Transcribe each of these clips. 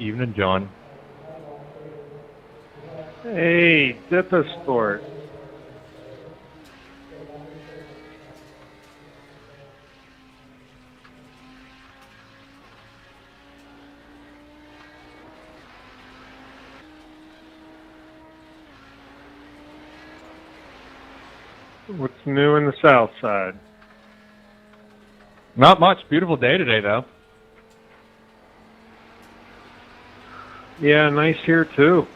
Evening, John. Hey, Dipasport. What's new in the South Side? Not much. Beautiful day today, though. Yeah, nice here too.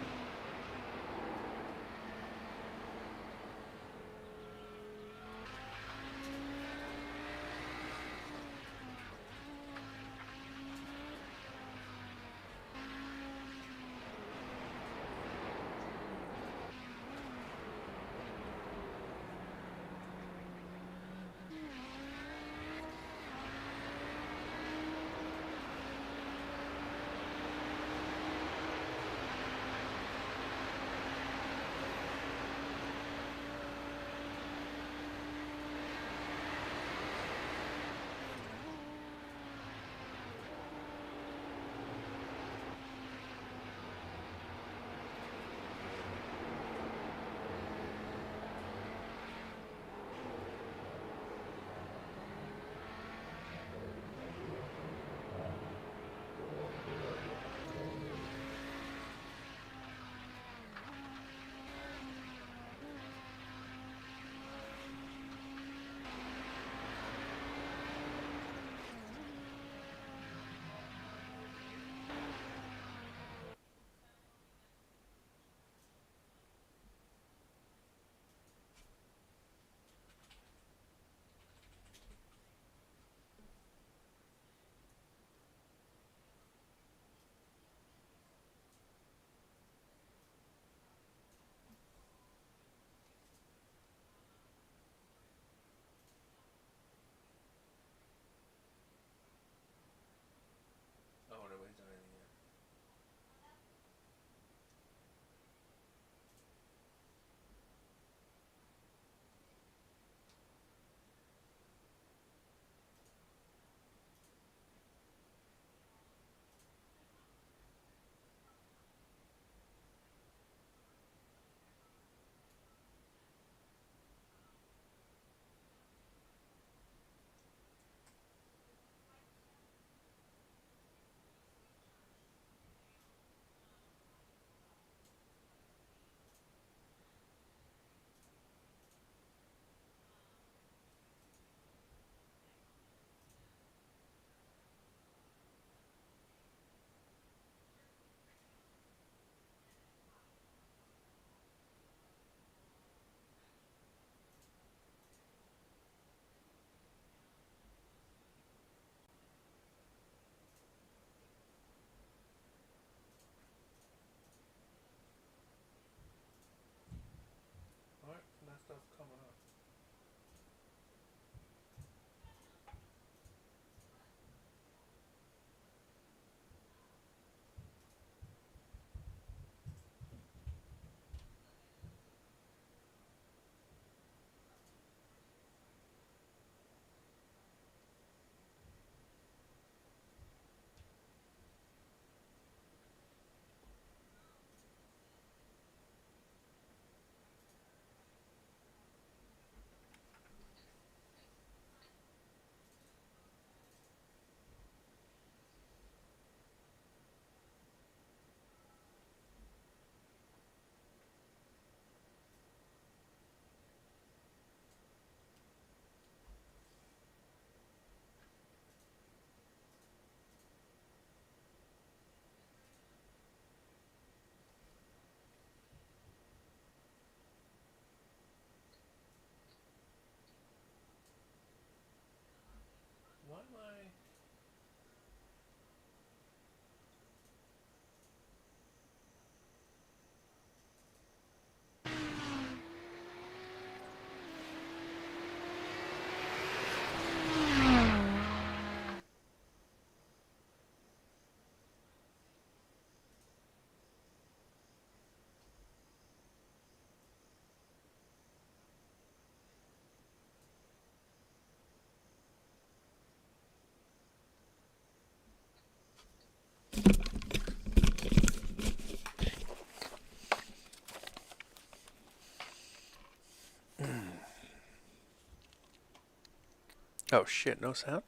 Oh shit, no sound?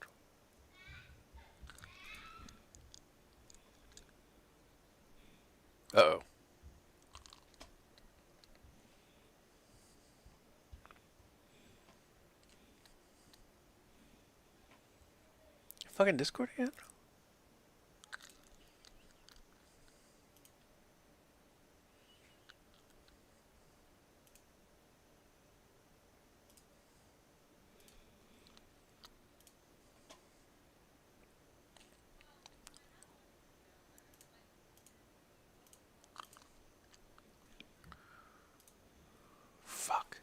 Uh-oh. Fucking Discord again? Fuck.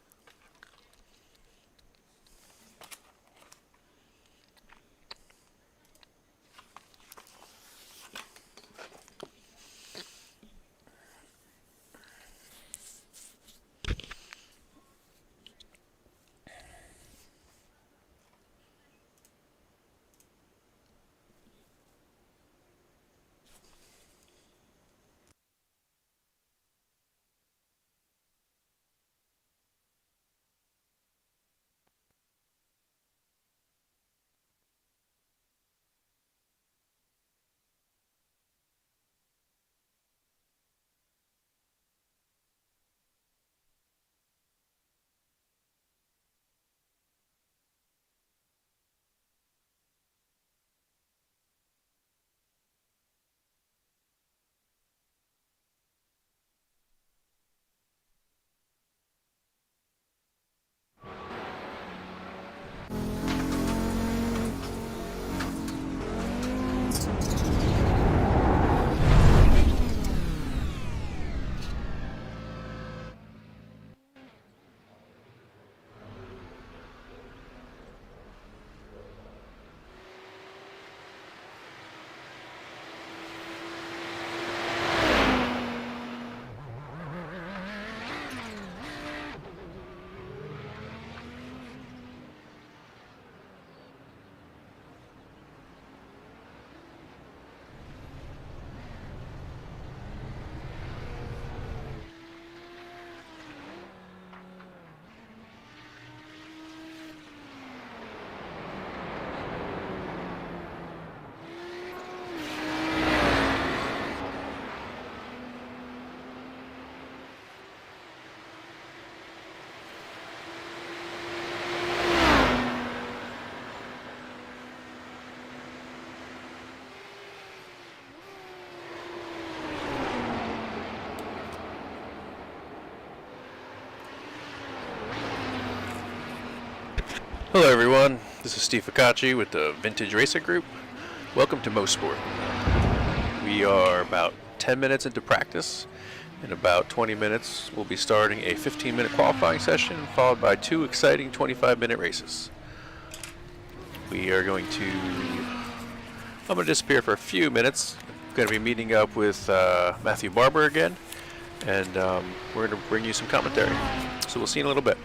Hello everyone, this is Steve Ficacci with the Vintage Racer Group. Welcome to Mosport. We are about 10 minutes into practice. In about 20 minutes we'll be starting a 15-minute qualifying session followed by 2 exciting 25-minute races. We are going to... I'm going to disappear for a few minutes. I'm going to be meeting up with Matthew Barber again, and we're going to bring you some commentary. So we'll see you in a little bit.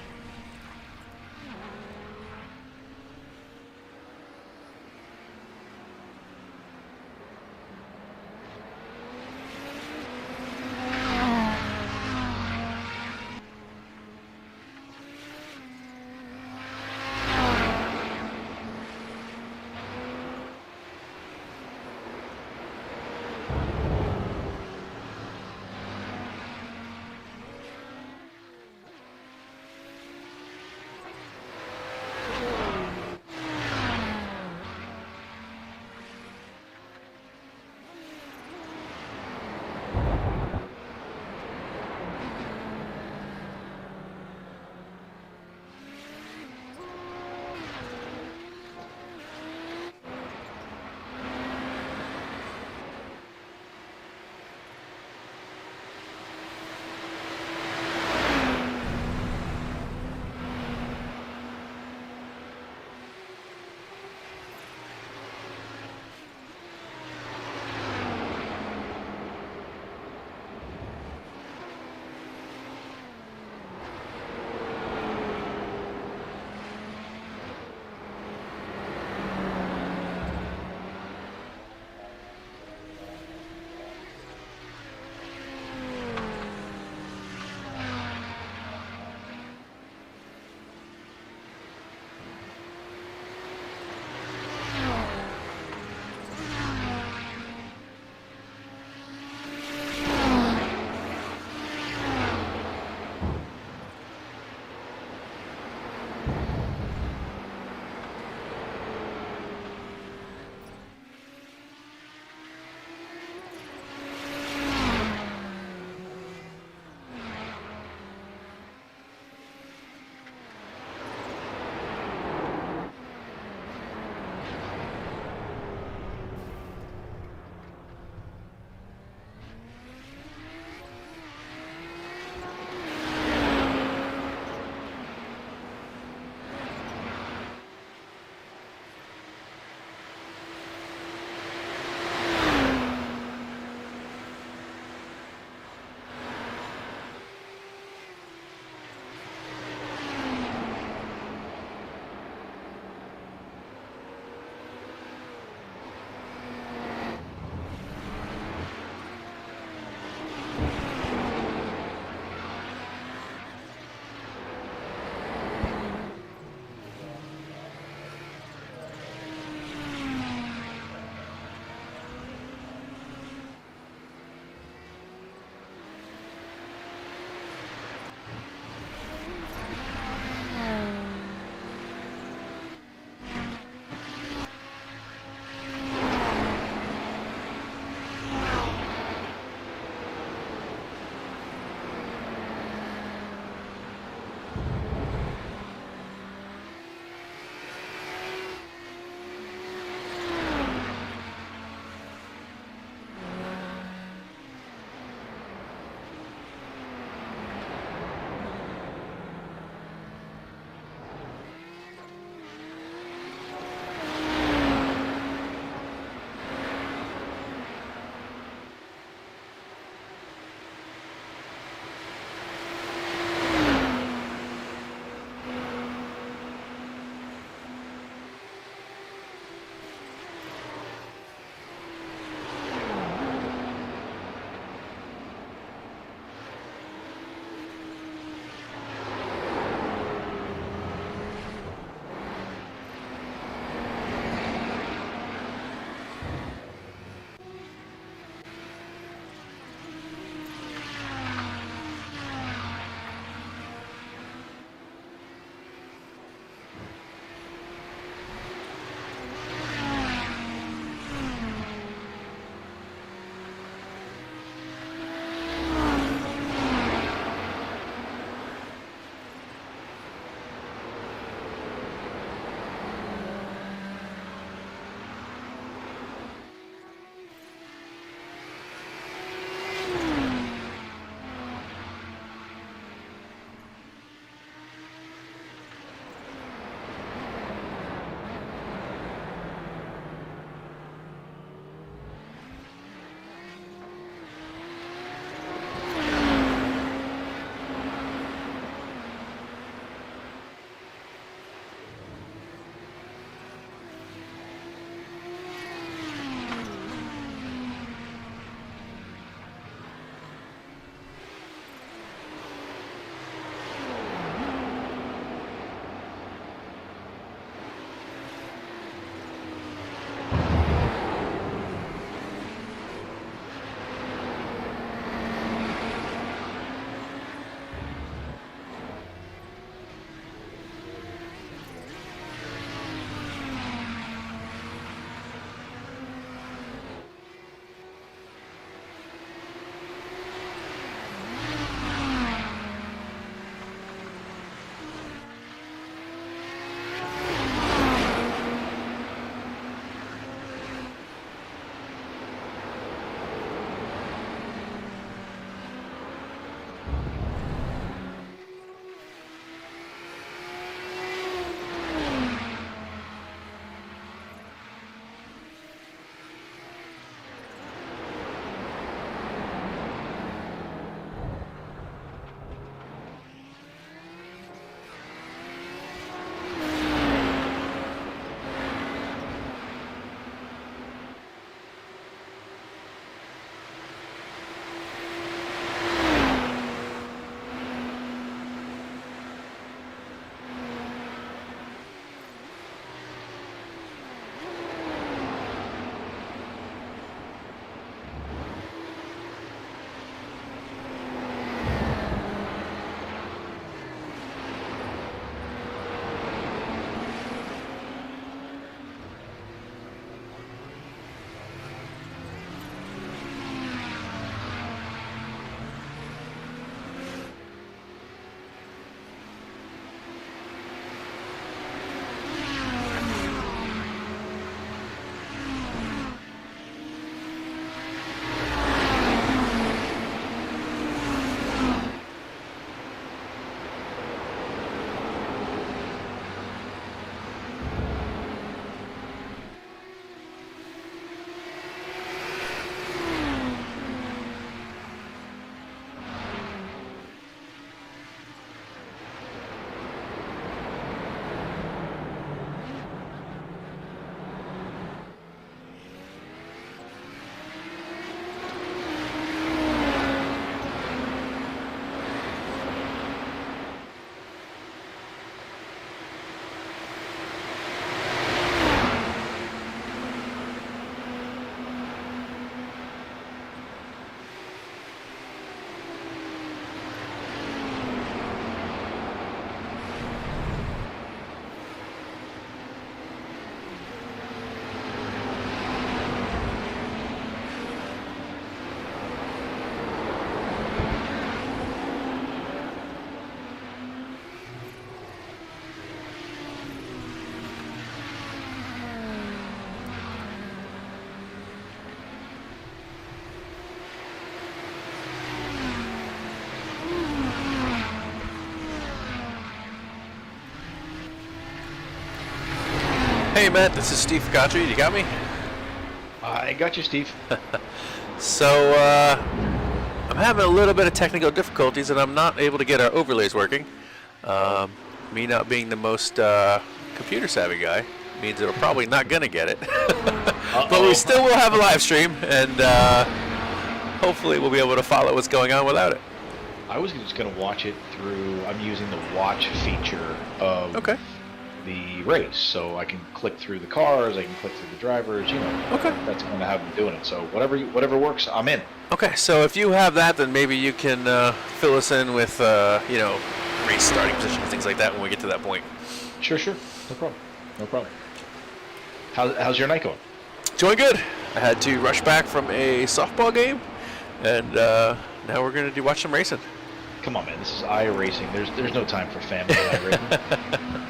Hey Matt, this is Steve Ficacci. You got me? I got you, Steve. So, I'm having a little bit of technical difficulties and I'm not able to get our overlays working. Me not being the most computer savvy guy means that we're probably not going to get it. But we still will have a live stream and hopefully we'll be able to follow what's going on without it. I was just going to watch it through, I'm using the watch feature of the race. So I can click through the cars, I can click through the drivers, you know. That's kind of how I'm doing it. So whatever works, I'm in. Okay, so if you have that, then maybe you can fill us in with, you know, race starting positions, things like that when we get to that point. Sure. No problem. How's your night going? Doing good. I had to rush back from a softball game, and now we're going to watch some racing. Come on, man. This is iRacing. There's no time for family iRacing.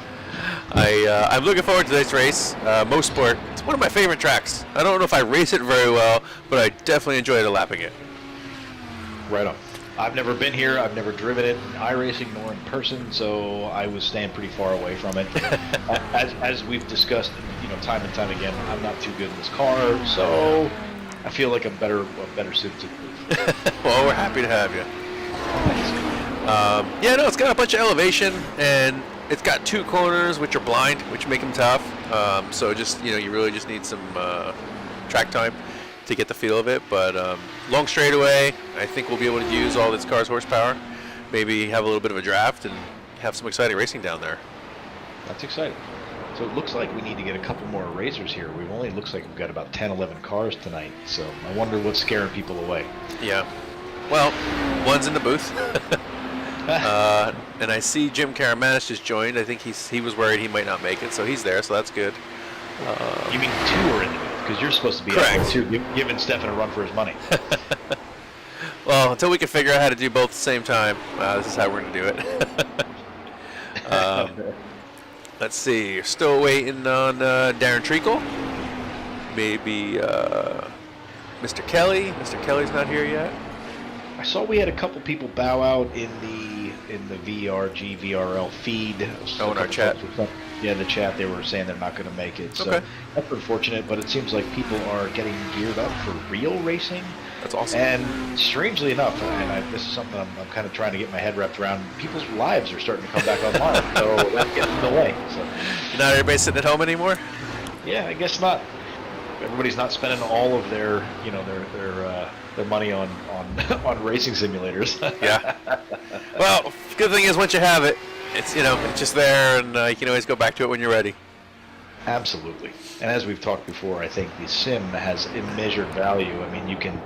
I'm looking forward to this race. Mosport. It's one of my favorite tracks. I don't know if I race it very well, but I definitely enjoy lapping it. Right on. I've never been here. I've never driven it in iRacing nor in person, so I was staying pretty far away from it. As we've discussed, you know, time and time again, I'm not too good in this car, so I feel like I'm better suited to the Well, we're happy to have you. Yeah, no, it's got a bunch of elevation, and it's got 2 corners which are blind, which make them tough. So just, you know, you really just need some track time to get the feel of it. But long straightaway, I think we'll be able to use all this car's horsepower, maybe have a little bit of a draft, and have some exciting racing down there. That's exciting. So it looks like we need to get a couple more racers here. Looks like we've got about 10, 11 cars tonight. So I wonder what's scaring people away. Yeah. Well, one's in the booth. And I see Jim Karamanis just joined. I think he was worried he might not make it, so he's there, so that's good. You mean 2 are in the booth? Because you're supposed to be Correct. out there too, giving Stefan a run for his money. Well, until we can figure out how to do both at the same time, this is how we're going to do it. Let's see. Still waiting on Darren Treacle. Maybe Mr. Kelly. Mr. Kelly's not here yet. I saw we had a couple people bow out in the VRG VRL feed. Oh, in our chat. Yeah, the chat, they were saying they're not going to make it. So that's unfortunate, but it seems like people are getting geared up for real racing. That's awesome. And strangely enough, this is something I'm kind of trying to get my head wrapped around, people's lives are starting to come back online. So that gets in the way. So. Not everybody sitting at home anymore? Yeah, I guess not. Everybody's not spending all of their, you know, their money on racing simulators. Yeah. Well, good thing is once you have it, it's, you know, it's just there, and you can always go back to it when you're ready. Absolutely. And as we've talked before, I think the sim has immeasured value. I mean, you can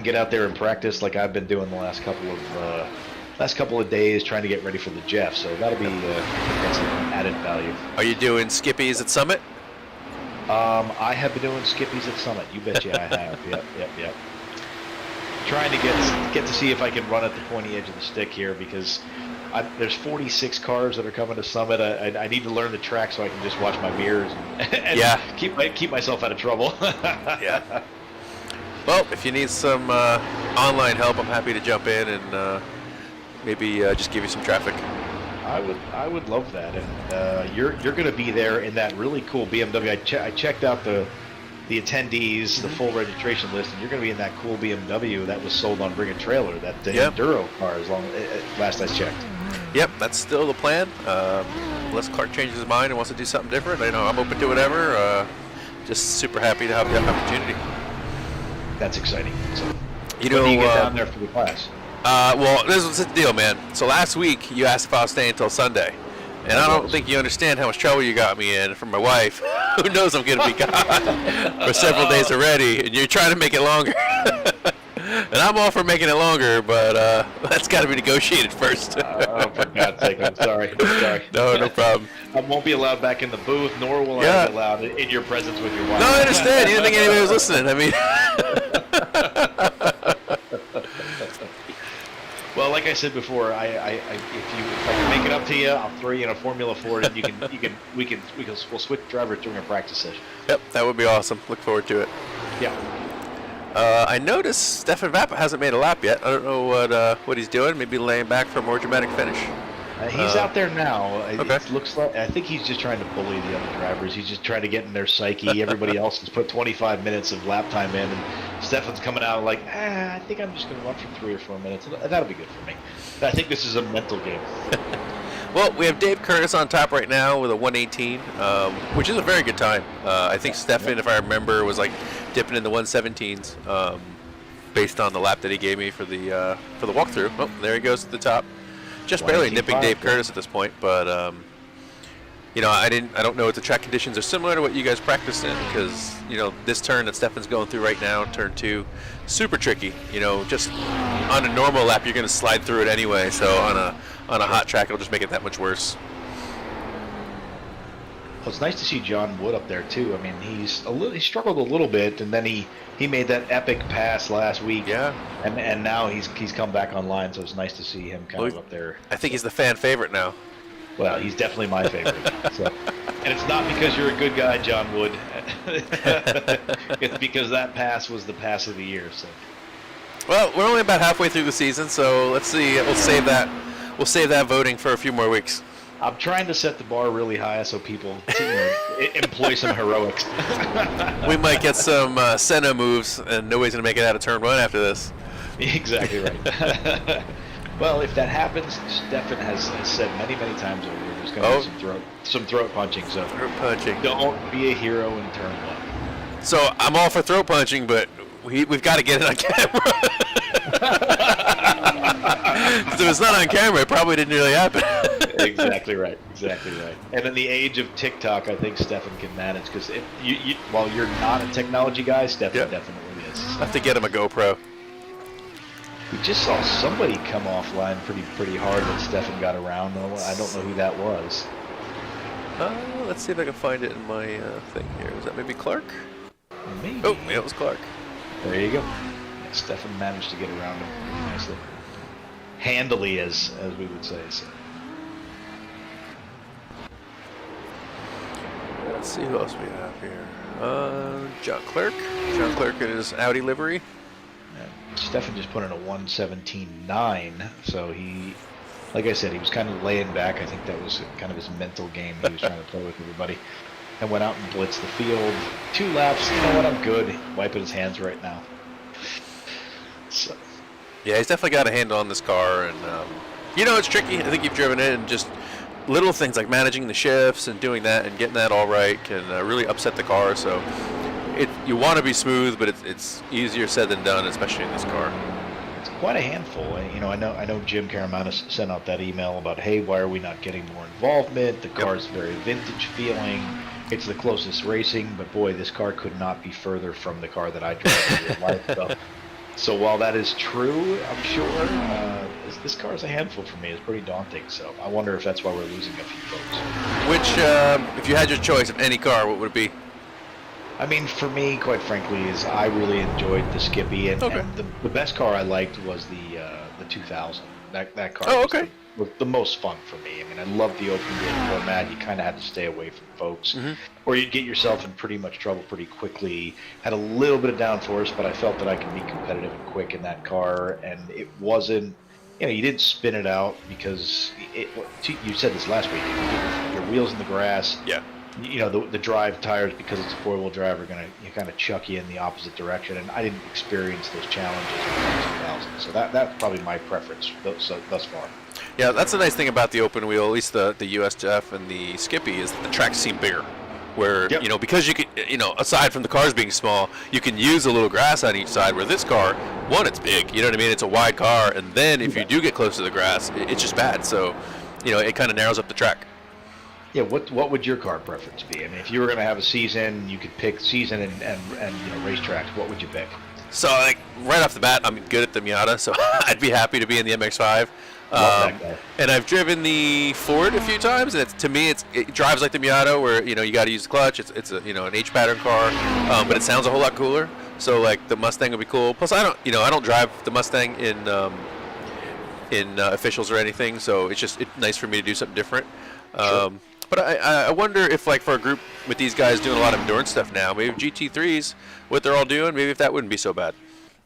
get out there and practice like I've been doing the last couple of days trying to get ready for the Jeff. So that'll be that's an added value. Are you doing skippies at Summit? I have been doing skippies at Summit. You betcha I have. Yep. Trying to get to see if I can run at the pointy edge of the stick here because there's 46 cars that are coming to Summit. I need to learn the track so I can just watch my mirrors and keep myself out of trouble. Yeah. Well, if you need some online help, I'm happy to jump in and maybe just give you some traffic. I would love that, and you're going to be there in that really cool BMW. I checked out the attendees, the full registration list, and you're going to be in that cool BMW that was sold on Bring a Trailer, that Enduro car, last I checked. Yep, that's still the plan. Unless Clark changes his mind and wants to do something different, I'm open to whatever. Just super happy to have the opportunity. That's exciting. So, you when do you get down there for the class? Well, this was the deal, man. So last week you asked if I was staying until Sunday, and I don't think you understand how much trouble you got me in from my wife, who knows I'm going to be gone for several days already, and you're trying to make it longer. And I'm all for making it longer, but that's got to be negotiated first. Oh, for God's sake, I'm sorry. No problem. I won't be allowed back in the booth, nor will I be allowed in your presence with your wife. No, I understand. You didn't think anybody was listening. I mean... Well, like I said before, if I can make it up to you, I'll throw you in a Formula Ford, and we'll switch drivers during a practice session. Yep, that would be awesome. Look forward to it. Yeah. I noticed Stefan Vappa hasn't made a lap yet. I don't know what he's doing. Maybe laying back for a more dramatic finish. He's out there now. Okay. It looks like I think he's just trying to bully the other drivers. He's just trying to get in their psyche. Everybody else has put 25 minutes of lap time in, and Stefan's coming out like, I think I'm just going to run for 3 or 4 minutes. That'll be good for me. I think this is a mental game. Well, we have Dave Curtis on top right now with a 118, which is a very good time. I think Stefan, if I remember, was like dipping in the 117s, based on the lap that he gave me for the walkthrough. Oh, there he goes to the top. Just barely nipping Dave Curtis at this point, but you know, I don't know if the track conditions are similar to what you guys practice in, because you know this turn that Stefan's going through right now, turn 2, super tricky. You know, just on a normal lap you're going to slide through it anyway, so on a hot track it'll just make it that much worse. Well, it's nice to see John Wood up there too. I mean, he struggled a little bit, and then he made that epic pass last week. Yeah. And now he's come back online, so it's nice to see him kind of up there. I think he's the fan favorite now. Well, he's definitely my favorite. So. And it's not because you're a good guy, John Wood. It's because that pass was the pass of the year. So. Well, we're only about halfway through the season, so let's see. We'll save that voting for a few more weeks. I'm trying to set the bar really high so people employ some heroics. We might get some Senna moves, and nobody's going to make it out of turn 1 after this. Exactly right. Well, if that happens, Stefan has said many, many times over, there's going to be some throat punching. So throat punching. Don't be a hero in turn 1. So I'm all for throat punching, but we've got to get it on camera. If it's not on camera, it probably didn't really happen. Exactly right. Exactly right. And in the age of TikTok, I think Stefan can manage, because while you're not a technology guy, Stefan definitely is. I have to get him a GoPro. We just saw somebody come offline pretty hard that Stefan got around. I don't know who that was. Let's see if I can find it in my thing here. Was that maybe Clark? Maybe. Oh, yeah, it was Clark. There you go. Yeah, Stefan managed to get around him pretty nicely. Handily, as we would say. So. Let's see who else we have here. John Clerk. John Clerk in his Audi livery. Stefan just put in a 117.9, so he, like I said, he was kind of laying back. I think that was kind of his mental game he was trying to play with everybody. And went out and blitzed the field. 2 laps, you know what, I'm good. Wiping his hands right now. So. Yeah, he's definitely got a handle on this car, and you know, it's tricky. I think you've driven it, and just little things like managing the shifts and doing that and getting that all right can really upset the car. So you want to be smooth, but it's easier said than done, especially in this car. It's quite a handful. You know, I know Jim Karamanis sent out that email about, hey, why are we not getting more involvement? The car's very vintage feeling. It's the closest racing, but boy, this car could not be further from the car that I drive in real life. So while that is true, I'm sure, this car is a handful for me. It's pretty daunting. So I wonder if that's why we're losing a few folks. Which, if you had your choice of any car, what would it be? I mean, for me, quite frankly, is I really enjoyed the Skippy, and the best car I liked was the 2000. That car was the most fun for me. I mean, I loved the open wheel format. You kind of had to stay away from folks, or you'd get yourself in pretty much trouble pretty quickly. Had a little bit of downforce, but I felt that I could be competitive and quick in that car, and it wasn't. You know, you didn't spin it out because you said this last week. Your wheels in the grass. Yeah. You know, the drive tires, because it's a 4-wheel drive, are going to kind of chuck you in the opposite direction, and I didn't experience those challenges with the 2000. So that's probably my preference thus far. Yeah, that's the nice thing about the open wheel, at least the USF and the Skippy, is that the tracks seem bigger. Where, you know, because you can, you know, aside from the cars being small, you can use a little grass on each side, where this car, one, it's big, you know what I mean? It's a wide car, and then if you do get close to the grass, it's just bad. So, you know, it kind of narrows up the track. Yeah, what would your car preference be? I mean, if you were going to have a season, you could pick season and you know, racetracks. What would you pick? So, like, right off the bat, I'm good at the Miata, so I'd be happy to be in the MX-5. Love that guy. And I've driven the Ford a few times, and to me, it drives like the Miata, where, you know, you got to use the clutch. It's a, you know, an H-pattern car, but it sounds a whole lot cooler. So, like, the Mustang would be cool. Plus, I don't drive the Mustang in officials or anything, so it's nice for me to do something different. Sure. But I wonder if, like, for a group with these guys doing a lot of endurance stuff now, maybe GT3s, what they're all doing, maybe if that wouldn't be so bad.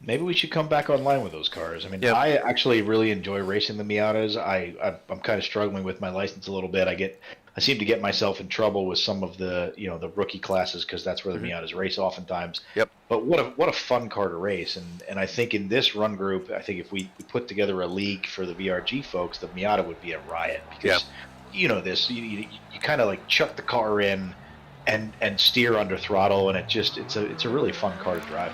Maybe we should come back online with those cars. I mean, Yep. I actually really enjoy racing the Miatas. I'm kind of struggling with my license a little bit. I seem to get myself in trouble with some of the the rookie classes because that's where the Miatas race oftentimes. Yep. But what a fun car to race, and I think in this run group, I think if we put together a league for the VRG folks, the Miata would be a riot because you kind of like chuck the car in and steer under throttle, and it's a really fun car to drive.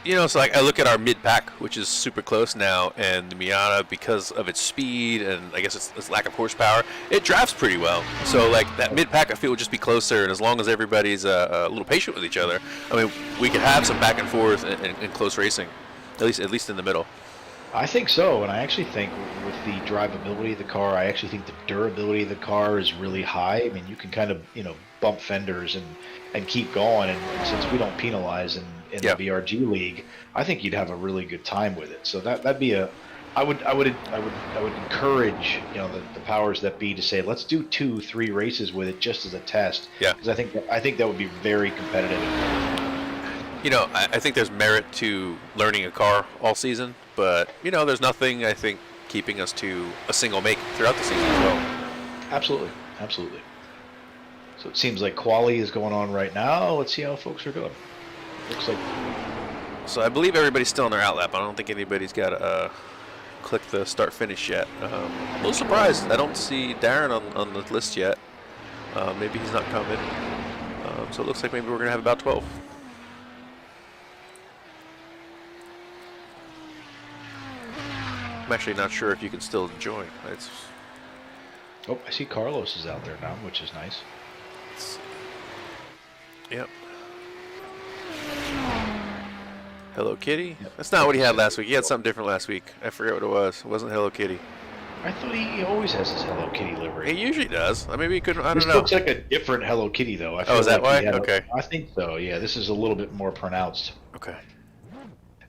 So like I look at our mid-pack, which is super close now, and the Miata, because of its speed and I guess its lack of horsepower, it drives pretty well. So like that mid-pack, I feel would just be closer, and as long as everybody's a little patient with each other, I mean, we could have some back and forth and close racing, at least in the middle. I think so, and I actually think with the drivability of the car, I actually think the durability of the car is really high. I mean, you can kind of bump fenders and keep going, and since we don't penalize in the VRG league, I think you'd have a really good time with it. So that'd be I would encourage the powers that be to say let's do 2-3 races with it just as a test. Yeah. Because I think that would be very competitive. I think there's merit to learning a car all season, but there's nothing I think keeping us to a single make throughout the season as well. Absolutely. So it seems like quali is going on right now. Let's see how folks are doing. Looks like. So I believe everybody's still in their outlap. I don't think anybody's got click the start finish yet. A little surprised. I don't see Darren on the list yet. Maybe he's not coming. So it looks like maybe we're gonna have about 12. I'm actually not sure if you can still join. Oh, I see Carlos is out there now, which is nice. Yep. Hello Kitty? That's not what he had last week. He had something different last week. I forget what it was. It wasn't Hello Kitty. I thought he always has his Hello Kitty livery. He usually does. Maybe he couldn't. I don't This know. looks like a different Hello Kitty, though. I feel is that like why? Okay. I think so. Yeah, this is a little bit more pronounced. Okay.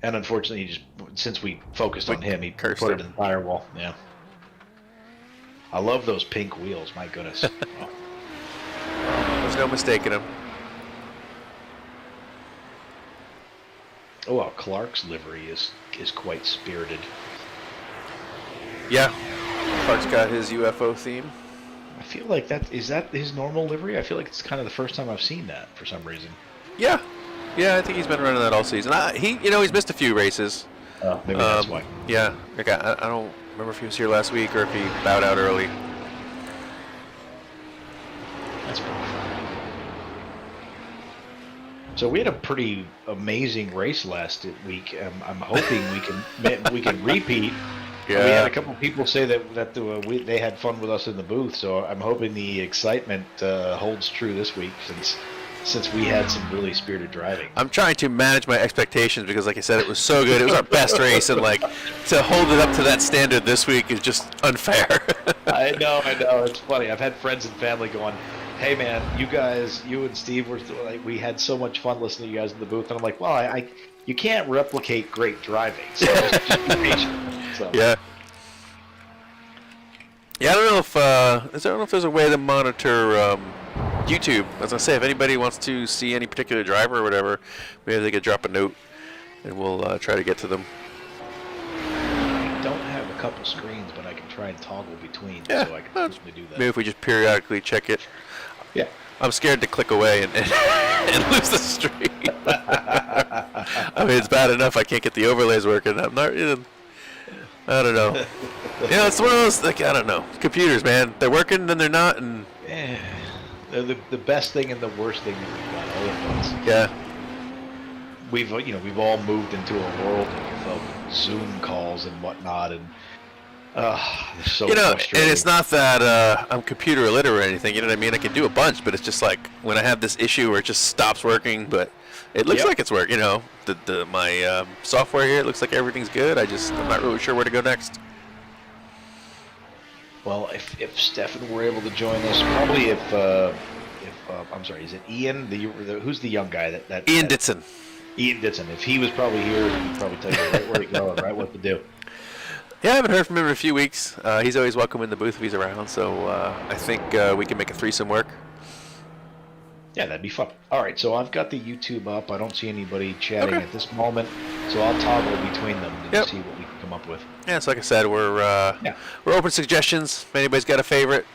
And unfortunately, since we focused on him, he cursed put him. it in the firewall. Yeah. I love those pink wheels. My goodness. There's no mistaking him. Oh, wow, Clark's livery is quite spirited. Yeah. Clark's got his UFO theme. I feel like is that his normal livery? I feel like it's kind of the first time I've seen that for some reason. Yeah. Yeah, I think he's been running that all season. He's missed a few races. Oh, maybe that's why. Yeah. Okay. I don't remember if he was here last week or if he bowed out early. That's pretty fun. So we had a pretty amazing race last week. I'm hoping we can repeat. Yeah. We had a couple people say that they had fun with us in the booth. So I'm hoping the excitement holds true this week since we had some really spirited driving. I'm trying to manage my expectations because, like I said, it was so good. It was our best race, and to hold it up to that standard this week is just unfair. I know. It's funny. I've had friends and family going, "Hey, man, you and Steve we had so much fun listening to you guys in the booth," and I'm like, "Well, you can't replicate great driving, so just be patient." So. Yeah. Yeah, I don't know if there's a way to monitor YouTube. As I say, if anybody wants to see any particular driver or whatever, maybe they could drop a note, and we'll try to get to them. I don't have a couple screens, but I can try and toggle between, Yeah, so I can certainly do that. Maybe if we just periodically check it. Yeah. I'm scared to click away and lose the stream. I mean, it's bad enough I can't get the overlays working. I'm not. I don't know. It's one of those, I don't know. Computers, man. They're working, then they're not, and... Yeah. They're the best thing and the worst thing that we've got all at once. Yeah. We've all moved into a world of Zoom calls and whatnot, and it's so frustrating. And it's not that I'm computer illiterate or anything, you know what I mean? I can do a bunch, but it's just like when I have this issue where it just stops working, but it looks like it's working, my software here, it looks like everything's good. I'm not really sure where to go next. Well, if Stefan were able to join us, probably if I'm sorry, is it Ian? Who's the young guy that Ian Ditson. Ian Ditson. If he was probably here, he'd probably tell you right where to go and right what to do. Yeah, I haven't heard from him in a few weeks. He's always welcome in the booth if he's around, so I think we can make a threesome work. Yeah, that'd be fun. All right, so I've got the YouTube up. I don't see anybody chatting Okay. at this moment, so I'll toggle between them to Yep. see what we can come up with. Yeah, so like I said, we're Yeah. we're open to suggestions. If anybody's got a favorite,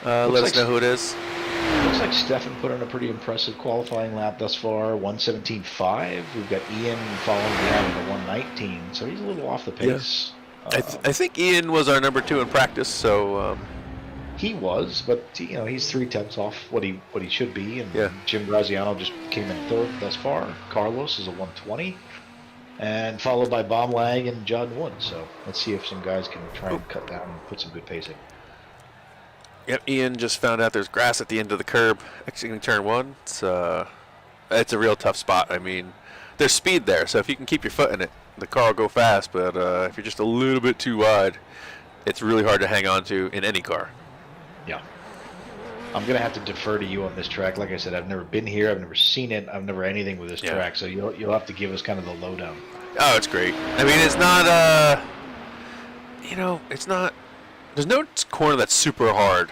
let us like know who it is. Looks like Stefan put on a pretty impressive qualifying lap thus far, 1:17.5. We've got Ian following behind at a 1:19, so he's a little off the pace. I think Ian was our number 2 in practice, so He was, but he's 3/10 off what he should be, and Yeah. Jim Graziano just came in third thus far. Carlos is a 1:20, and followed by Bomb Lag and John Wood. So let's see if some guys can try and cut down and put some good pacing. yep, Ian just found out there's grass at the end of the curb exiting turn 1. It's a real tough spot. I mean, there's speed there, so if you can keep your foot in it, the car will go fast. But if you're just a little bit too wide, it's really hard to hang on to in any car. Yeah. I'm going to have to defer to you on this track. Like I said, I've never been here. I've never seen it. I've never anything with this Yeah. track. So you'll have to give us kind of the lowdown. Oh, it's great. I mean, it's not, it's not, there's no corner that's super hard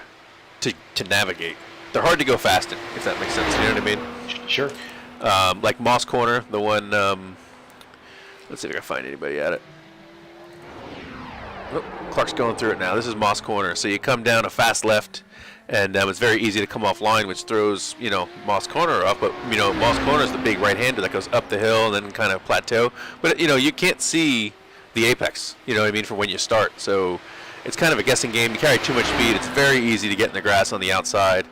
to navigate. They're hard to go fast in, if that makes sense. You know what I mean? Sure. Like Moss Corner, the one, let's see if I can find anybody at it. Oh, Clark's going through it now. This is Moss Corner. So you come down a fast left, and it's very easy to come off line, which throws, Moss Corner up. But, Moss Corner is the big right-hander that goes up the hill and then kind of plateau. But, you can't see the apex, from when you start. So it's kind of a guessing game. You carry too much speed. It's very easy to get in the grass on the outside,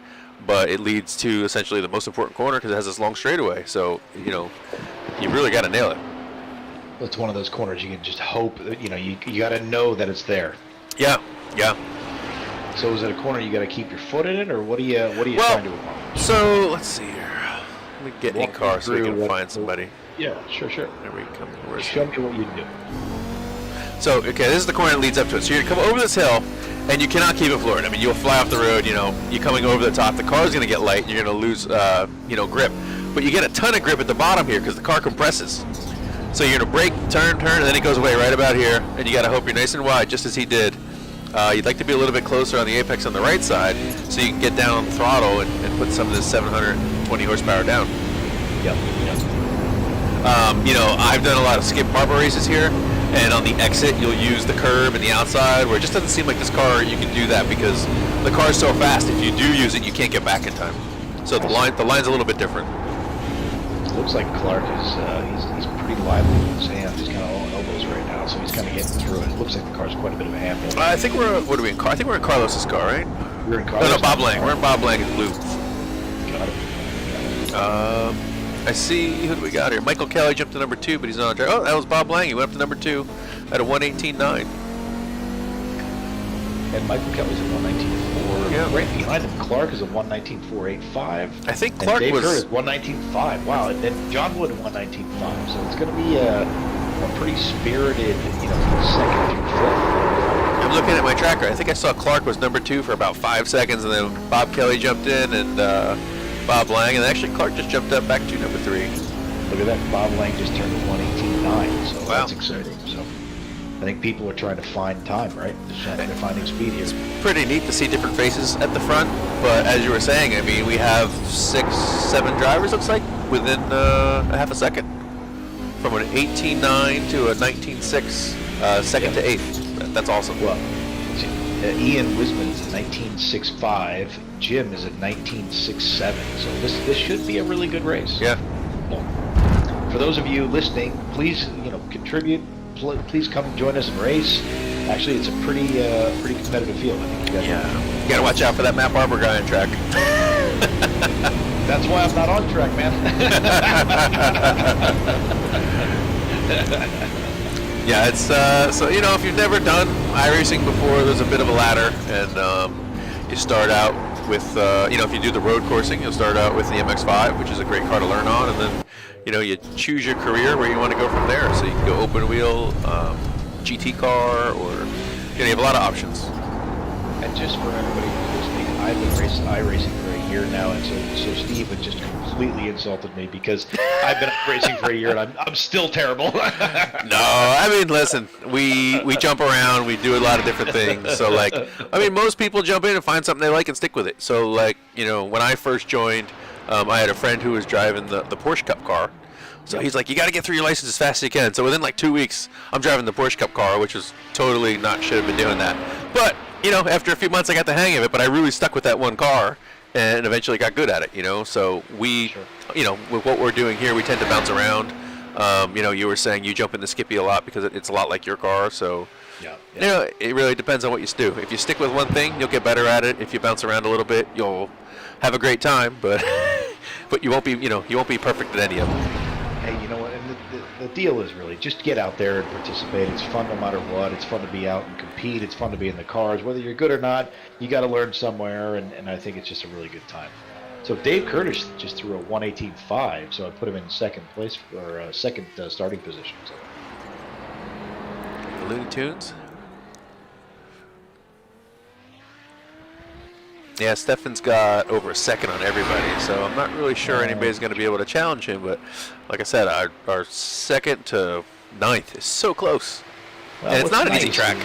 but it leads to essentially the most important corner because it has this long straightaway. So, you really got to nail it. It's one of those corners you can just hope that, you got to know that it's there. Yeah, yeah. So is it a corner you got to keep your foot in it, or what are you trying to accomplish? So let's see here. Let me get in Walk me car so we through can what- find somebody. Yeah, sure. There we come. Where's Show me what you do. So, okay, this is the corner that leads up to it. So you're going to come over this hill, and you cannot keep it floored. I mean, you'll fly off the road, you're coming over the top. The car's going to get light, and you're going to lose, grip. But you get a ton of grip at the bottom here because the car compresses. So you're going to brake, turn, and then it goes away right about here. And you got to hope you're nice and wide, just as he did. You'd like to be a little bit closer on the apex on the right side so you can get down on the throttle and put some of this 720 horsepower down. Yep. I've done a lot of skip harbor races here, and on the exit you'll use the curb and the outside, where it just doesn't seem like this car you can do that because the car's so fast. If you do use it, you can't get back in time. So the line's a little bit different. Looks like Clark is he's pretty lively with his hands. He's kind of all elbows right now, so he's kind of getting through it. It looks like the car's quite a bit of a handful. I think what are we in car? I think we're in Carlos's car, right? We're in Carlos. No, Bob Lang. We're in Bob Lang in blue. Got it. I see, who do we got here? Michael Kelly jumped to number 2, but he's not on track. Oh, that was Bob Lang. He went up to number 2 at a 1:18.9. And Michael Kelly's at 1:19.4. Yeah. Right behind him, Clark is at 1:19.485. I think And Clark Dave was... Kerr is 1:19.5. Wow, and then John Wood at 1:19.5. So it's going to be a pretty spirited, second through fifth. I'm looking at my tracker. I think I saw Clark was number 2 for about 5 seconds, and then Bob Kelly jumped in, and Bob Lang, and actually Clark just jumped up back to number 3. Look at that. Bob Lang just turned 1:18.9, so Wow. that's exciting. So I think people are trying to find time, right? They're finding speed here. Pretty neat to see different faces at the front, but as you were saying, I mean, we have 6, 7 drivers, looks like, within a half a second. From an 18.9 to a 19.6, second to 8th. That's awesome. Well, see, Ian Wisman is at 19.65. Jim is at 19.67. So this should be a really good race. Yeah. For those of you listening, please contribute. Please come join us and race. Actually, it's a pretty competitive field. I think You gotta watch out for that Matt Barber guy on track. That's why I'm not on track, man. Yeah, it's so if you've never done iRacing before, there's a bit of a ladder, and you start out with if you do the road coursing, you'll start out with the MX-5, which is a great car to learn on, and then you choose your career where you want to go from there. So you can go open wheel, GT car, or you have a lot of options. And just for everybody who's listening, I've been racing iRacing for a year now, and so Steve had just completely insulted me because I've been racing for a year and I'm still terrible. No, I mean, listen, we jump around, we do a lot of different things. So most people jump in and find something they like and stick with it. So when I first joined, I had a friend who was driving the Porsche Cup car. So he's like, you got to get through your license as fast as you can. So within like 2 weeks, I'm driving the Porsche Cup car, which was totally not should have been doing that. But, you know, after a few months, I got the hang of it. But I really stuck with that one car and eventually got good at it, you know. So we, you know, with what we're doing here, we tend to bounce around. You know, you were saying you jump in the Skippy a lot because it's a lot like your car. So, you know, it really depends on what you do. If you stick with one thing, you'll get better at it. If you bounce around a little bit, you'll have a great time. But but you won't be, you know, you won't be perfect at any of them. Hey, you know what? And the deal is really just get out there and participate. It's fun no matter what. It's fun to be out and compete. It's fun to be in the cars. Whether you're good or not, you got to learn somewhere, and I think it's just a really good time. So Dave Curtis just threw a 118.5, so I put him in second place or second starting position. So. Looney Tunes. Yeah, Stefan's got over a second on everybody, so I'm not really sure anybody's going to be able to challenge him. But like I said, our second to ninth is so close, Well, and it's not an easy nice track.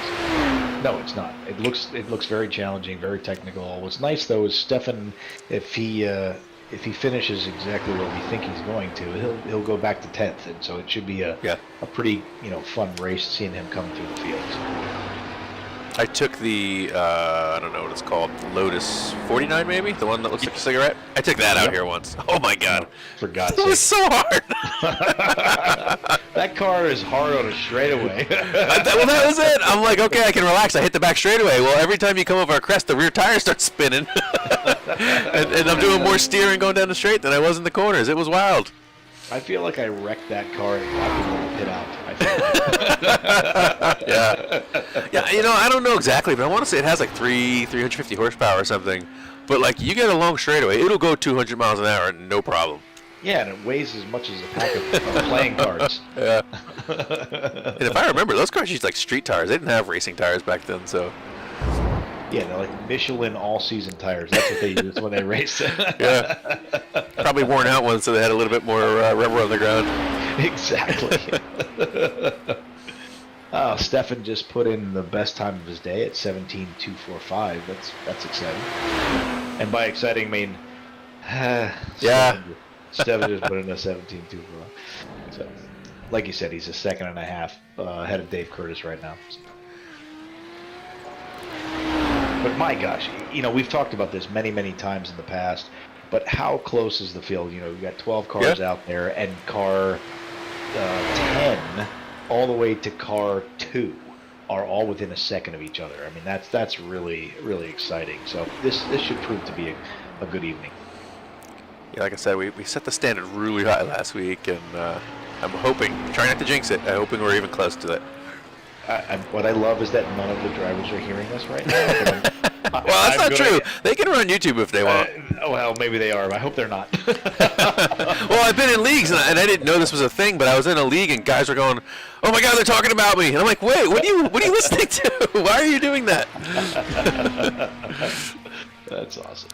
No, it's not. It looks very challenging, very technical. What's nice though is Stefan, if he finishes exactly what we think he's going to, he'll go back to 10th, and so it should be a pretty fun race seeing him come through the fields. I took the, I don't know what it's called, Lotus 49 maybe? The one that looks like a cigarette? I took that out here once. Oh my God. For God's sake. It was so hard. That car is hard on a straightaway. Well, that was it. I'm like, okay, I can relax. I hit the back straightaway. Well, every time you come over a crest, the rear tire starts spinning. and I'm doing more steering going down the straight than I was in the corners. It was wild. I feel like I wrecked that car and walked pit out. Yeah, you know, I don't know exactly, but I want to say it has like 350 horsepower or something. But like, you get a long straightaway, it'll go 200 miles an hour, no problem. Yeah, and it weighs as much as a pack of playing cards. Yeah. And if I remember, those cars used like street tires. They didn't have racing tires back then, so. Yeah, they're like Michelin all-season tires. That's what they use when they race. Yeah. Probably worn out ones, so they had a little bit more rubber on the ground. Exactly. Oh, Stefan just put in the best time of his day at 17.245. That's exciting. And by exciting, I mean, Stefan just put in a 17.245. So, like you said, he's a second and a half ahead of Dave Curtis right now. But my gosh, you know, we've talked about this many, many times in the past, but how close is the field? You know, we've got 12 cars out there, and car 10 all the way to car 2 are all within a second of each other. I mean, that's really, really exciting. So this should prove to be a good evening. Yeah, like I said, we set the standard really high last week, and I'm hoping, trying not to jinx it, I'm hoping we're even close to it. What I love is that none of the drivers are hearing us right now. Well, that's not true. They can run YouTube if they want. Well, maybe they are. But I hope they're not. Well, I've been in leagues, and I didn't know this was a thing, but I was in a league, and guys were going, "Oh my God, they're talking about me!" And I'm like, "Wait, what are you listening to? Why are you doing that?" That's awesome.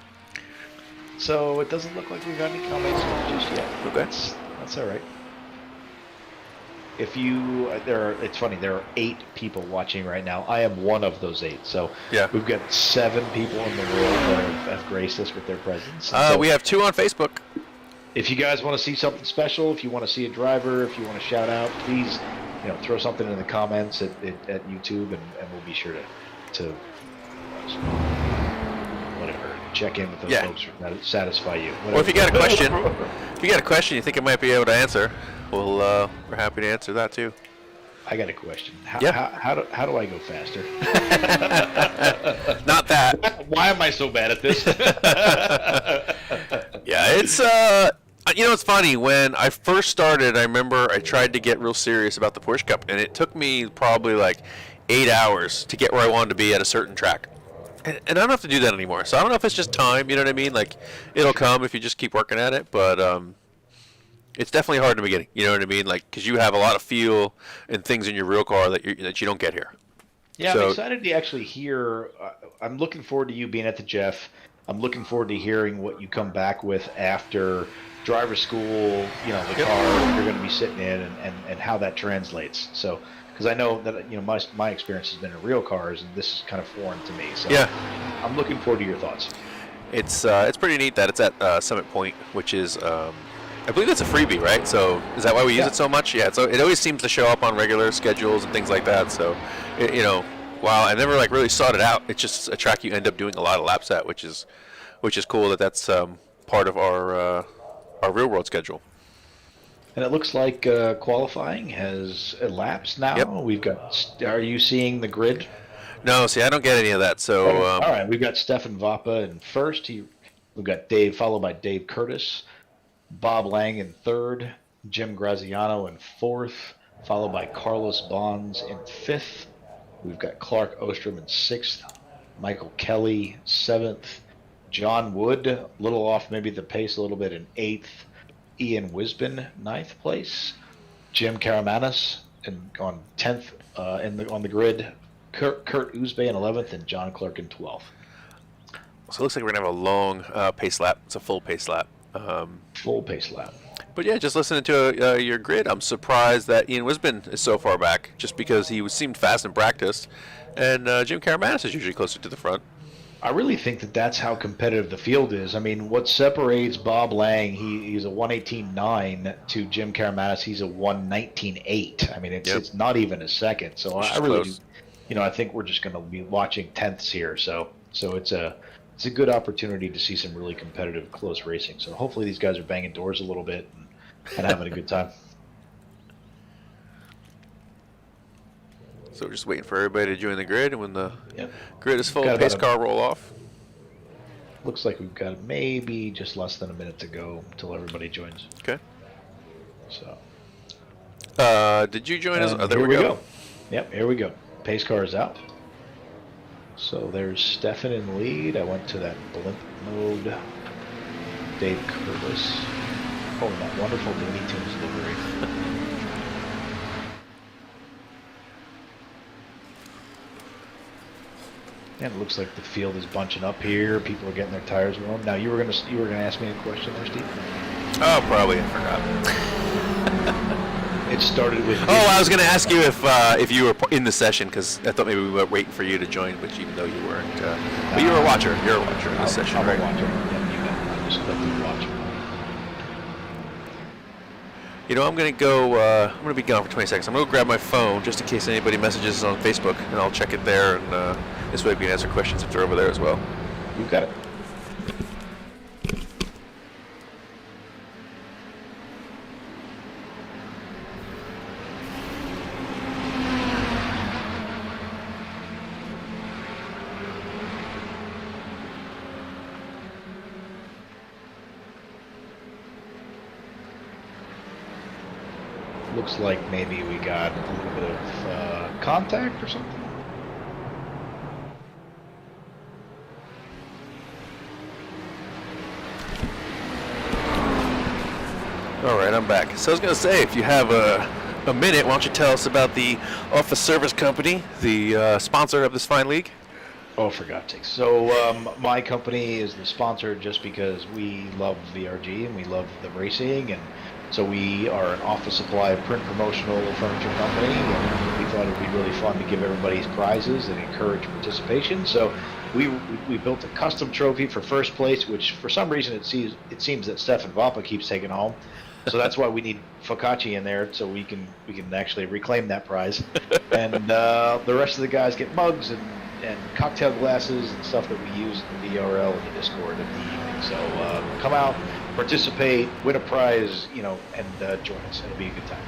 So it doesn't look like we've got any comments just yet. But that's all right. If you, it's funny, there are 8 people watching right now. I am one of those 8. So we've got 7 people in the world that have graced us with their presence. So we have 2 on Facebook. If you guys want to see something special, if you want to see a driver, if you want to shout out, please, throw something in the comments at YouTube, and we'll be sure to whatever, check in with those folks that satisfy you. Whatever. Or if you got a question, you think I might be able to answer, well, we're happy to answer that too. I got a question. How do I go faster? Not that. Why am I so bad at this? Yeah, it's it's funny. When I first started, I remember I tried to get real serious about the Porsche Cup, and it took me probably like 8 hours to get where I wanted to be at a certain track. And I don't have to do that anymore. So I don't know if it's just time, you know what I mean? Like, it'll come if you just keep working at it, but it's definitely hard in the beginning, you know what I mean? Like, because you have a lot of feel and things in your real car that you don't get here. Yeah, so, I'm excited to actually hear. I'm looking forward to you being at the Jeff. I'm looking forward to hearing what you come back with after driver school, the car you're going to be sitting in, and how that translates. So, because I know that my experience has been in real cars, and this is kind of foreign to me. So, I'm looking forward to your thoughts. It's pretty neat that it's at Summit Point, which is I believe that's a freebie, right? So is that why we use it so much? Yeah. So it always seems to show up on regular schedules and things like that. So you know, while I never like really sought it out, it's just a track you end up doing a lot of laps at, which is cool that that's part of our real world schedule. And it looks like qualifying has elapsed now. Yep. We've got. Are you seeing the grid? No, see, I don't get any of that. So all right, we've got Stefan Vappa in first. We've got Dave, followed by Dave Curtis, Bob Lang in third, Jim Graziano in fourth, followed by Carlos Bonds in fifth. We've got Clark Ostrom in sixth, Michael Kelly seventh, John Wood, a little off maybe the pace a little bit, in eighth, Ian Wisbin ninth place, Jim Karamanis on 10th on the grid, Kurt Uzbey in 11th, and John Clark in 12th. So it looks like we're going to have a long pace lap. It's a full pace lap. Full pace lap. But yeah, just listening to your grid, I'm surprised that Ian Wisbin is so far back, just because he seemed fast in practice, and Jim Karamanis is usually closer to the front. I really think that's how competitive the field is. I mean, what separates Bob Lang, he's a 1:18.9, to Jim Karamanis, he's a 1:19.8. I mean, it's not even a second. So I really do, I think we're just going to be watching tenths here. So it's a good opportunity to see some really competitive, close racing. So hopefully these guys are banging doors a little bit and having a good time. So we're just waiting for everybody to join the grid, and when the grid is full, pace car roll off. Looks like we've got maybe just less than a minute to go until everybody joins. Okay. So. Did you join us? Oh, there we go. Yep, here we go. Pace car is out. So there's Stefan in lead. I went to that blimp mode. Dave Curtis. Oh, that wonderful Looney Tunes livery. And it looks like the field is bunching up here. People are getting their tires warm. Now you were gonna ask me a question there, Steve. Oh, probably I forgot. It started with. Oh, I was gonna ask you if you were in the session, because I thought maybe we were waiting for you to join, but even though you weren't, but you were a watcher. You're a watcher in the session, I'm right? a watcher. Yeah, you got it. I just love to watch. You know, I'm gonna be gone for 20 seconds. I'm gonna grab my phone just in case anybody messages us on Facebook, and I'll check it there, and this way we can answer questions if they're over there as well. You got it. Looks like maybe we got a little bit of contact or something. All right, I'm back. So I was going to say, if you have a minute, why don't you tell us about the Office Service Company, the sponsor of this fine league? Oh, for God's sake. So my company is the sponsor just because we love VRG and we love the racing, and so we are an office supply print promotional furniture company, and we thought it would be really fun to give everybody prizes and encourage participation. So we built a custom trophy for first place, which for some reason it seems that Stefan Vappa keeps taking home. So that's why we need Focacci in there, so we can actually reclaim that prize. And the rest of the guys get mugs and cocktail glasses and stuff that we use in the VRL and the Discord in the evening. So come out, participate, win a prize, and join us. It'll be a good time.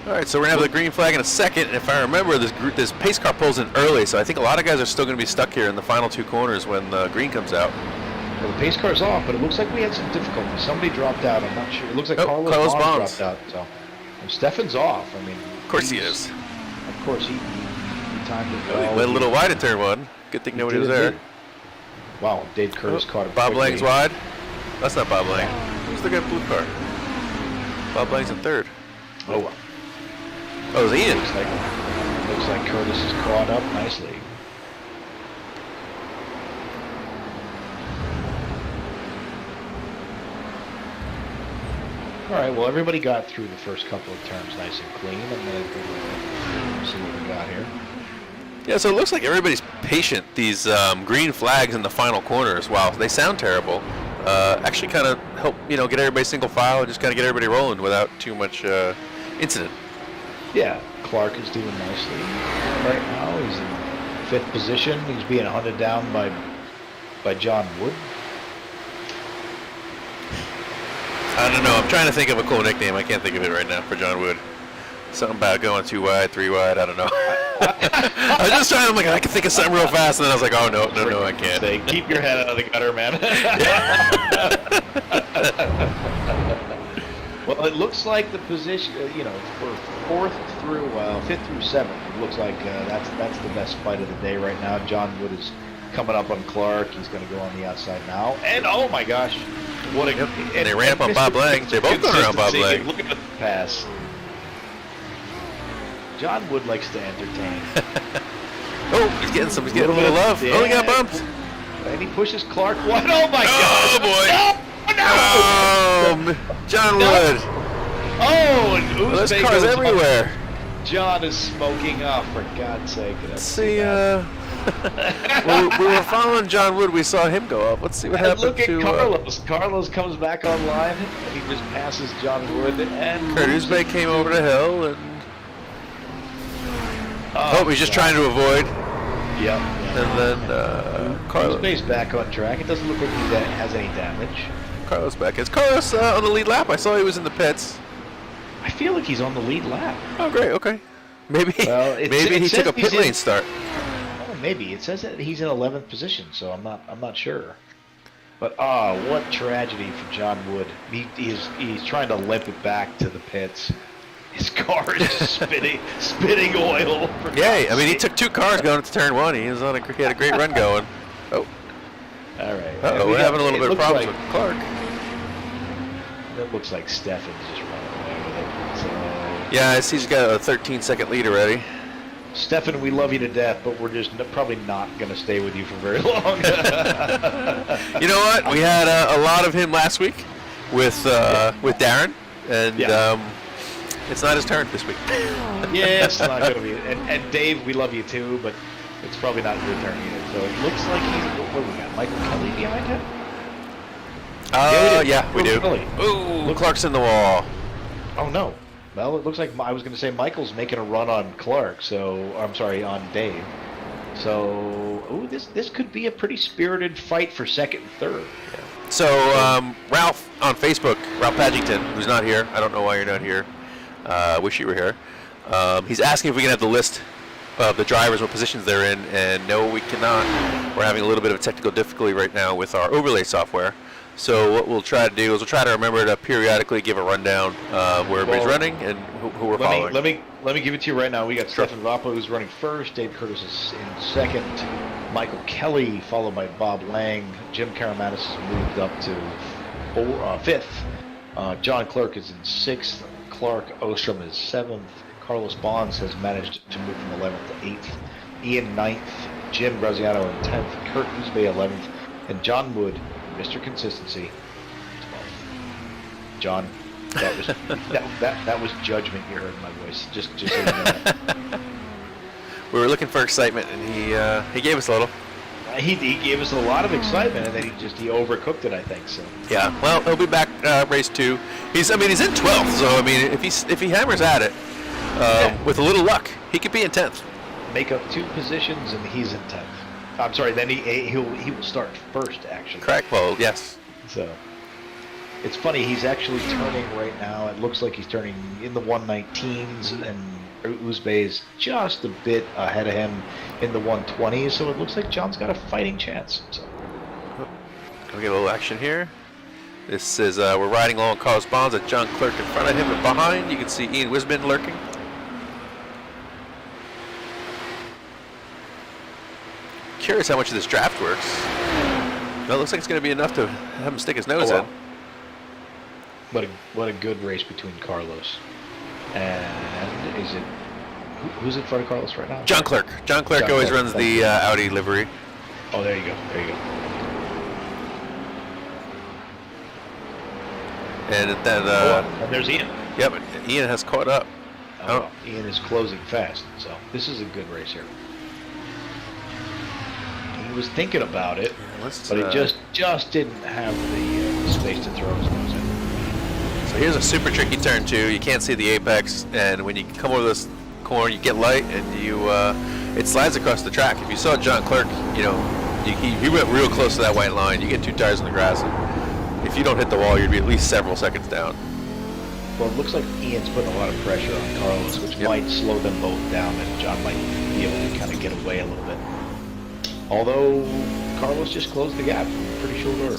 All right, so we're going to have the green flag in a second, and if I remember, this pace car pulls in early, so I think a lot of guys are still going to be stuck here in the final two corners when the green comes out. Well, the pace car's off, but it looks like we had some difficulty. Somebody dropped out. I'm not sure. It looks like Carlos Bonds dropped out. So Stefan's off. I mean, of course he is. Of course he timed it well. He went a little wide in turn one. Good thing nobody was there. Wow, Dave Curtis caught him. Bob Lang's wide. That's not Bob Lang. Who's the guy in blue car? Bob Lang's in third. Oh well. Oh, it was Ian. Looks like Curtis is caught up nicely. All right, well, everybody got through the first couple of turns nice and clean. I'm going to see what we got here. Yeah, so it looks like everybody's patient. These green flags in the final corners, while they sound terrible, actually kind of help, get everybody single file and just kind of get everybody rolling without too much incident. Yeah, Clark is doing nicely right now. He's in 5th position. He's being hunted down by John Wood. I don't know. I'm trying to think of a cool nickname. I can't think of it right now for John Wood. Something about going 2 wide, 3 wide. I don't know. I was just trying. I'm like, I can think of something real fast, and then I was like, oh no, I can't. Say, keep your head out of the gutter, man. Well, it looks like the position, for 5th through 7th, it looks like that's the best fight of the day right now. John Wood is coming up on Clark. He's going to go on the outside now, and oh my gosh, what a! And they ran up on Bob Lang. They're both going around Bob Lang. Look at the pass. John Wood likes to entertain. Oh, he's getting a little love. Yeah. Oh, he got bumped. And he pushes Clark wide. Oh my gosh! Oh boy! No! Oh, John Wood. Oh, and There's cars everywhere. John is smoking. Oh, for God's sake! Let's see. we were following John Wood. We saw him go up. Let's see what happened look at to Carlos. Carlos comes back online, and he just passes John Wood. And Kurt Uzbek came over the hill, and he's just trying to avoid. Yep. And then Carlos. Uzbek's back on track. It doesn't look like he has any damage. Carlos back. Is Carlos on the lead lap? I saw he was in the pits. I feel like he's on the lead lap. Oh, great. Okay. Maybe he took a pit lane start. Oh, maybe it says that he's in 11th position, so I'm not sure. But what tragedy for John Wood. He's trying to limp it back to the pits. His car is spitting oil. Yeah, I mean he took 2 cars going to turn 1. He had a great run going. Oh. All right. We're having a little bit of problems with Clark. That looks like Steffen's just running away with it. So, yeah, he's got a 13-second lead already. Steffen, we love you to death, but we're just probably not going to stay with you for very long. You know what? We had a lot of him last week with Darren, and it's not his turn this week. Yeah, it's not going to be. And Dave, we love you too, but it's probably not your turn either. So it looks like what we got? Michael Kelly behind him? Yeah, we do. Kelly. Ooh, Clark's in the wall. Oh no. Well, it looks like I was going to say Michael's making a run on Clark. So I'm sorry, on Dave. So this could be a pretty spirited fight for 2nd and 3rd. Yeah. So Ralph on Facebook, Ralph Padgington, who's not here. I don't know why you're not here. Wish you were here. He's asking if we can have the list of the drivers, what positions they're in, and no, we cannot. We're having a little bit of technical difficulty right now with our overlay software. So what we'll try to do is we'll try to remember to periodically give a rundown where everybody's running and who we're following. Let me give it to you right now. We got Stefan Rappa who's running 1st, Dave Curtis is in 2nd, Michael Kelly followed by Bob Lang, Jim Karamatis has moved up to 5th, John Clark is in 6th, Clark Ostrom is 7th, Carlos Bonds has managed to move from 11th to 8th, Ian 9th, Jim Graziano in 10th, Kurt Uzbek 11th, and John Wood, Mr. Consistency, 12th. John, that was judgment you heard in my voice. Just so you know that. We were looking for excitement, and he gave us a little. He gave us a lot of excitement, and then he overcooked it, I think. So. Yeah. Well, he'll be back race 2. He's in 12th, so I mean, if he hammers at it with a little luck, he could be in 10th. Make up 2 positions, and he's in 10th. I'm sorry. Then he will start 1st, actually. Correct. Well, yes. So it's funny. He's actually turning right now. It looks like he's turning in the 119s, and Uzbek is just a bit ahead of him in the 120s. So it looks like John's got a fighting chance. So We'll get a little action here. This is we're riding along Carlos Bonds at John Clark in front of him, and behind you can see Ian Wisman lurking. Curious how much of this draft works. Well, it looks like it's going to be enough to have him stick his nose in. What a good race between Carlos and is it who's in front of Carlos right now? John Clark. John Clark always runs the Audi livery. Oh, there you go. There you go. And then and there's Ian. Yep, Ian has caught up. Ian is closing fast, so this is a good race here. was thinking about it, Let's, but he just didn't have the space to throw his nose in. So here's a super tricky turn 2. You can't see the apex, and when you come over this corner, you get light, and it slides across the track. If you saw John Clerk, you know, he went real close to that white line. You get 2 tires in the grass, and if you don't hit the wall, you'd be at least several seconds down. Well, it looks like Ian's putting a lot of pressure on Carlos, which might slow them both down, and John might be able to kind of get away a little bit. Although Carlos just closed the gap in pretty short order.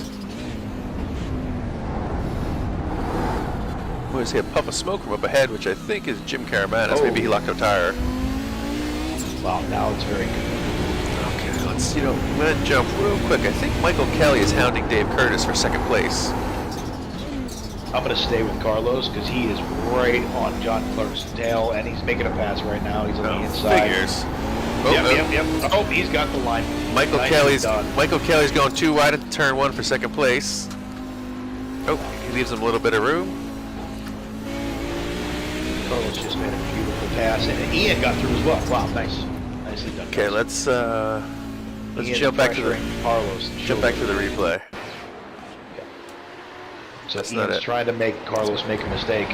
We see a puff of smoke from up ahead, which I think is Jim Caramanis. Oh. Maybe he locked a tire. Wow, now it's very good. Okay, let's, I'm going to jump real quick. I think Michael Kelly is hounding Dave Curtis for second place. I'm going to stay with Carlos because he is right on John Clark's tail, and he's making a pass right now. He's on the inside. Figures. Yep. Oh, he's got the line. Michael Kelly's going too wide into turn 1 for second place. Oh, he leaves him a little bit of room. Carlos just made a beautiful pass, and Ian got through as well. Wow, nicely done. Okay, let's jump back to the replay. So That's not Ian's it. trying to make Carlos make a mistake,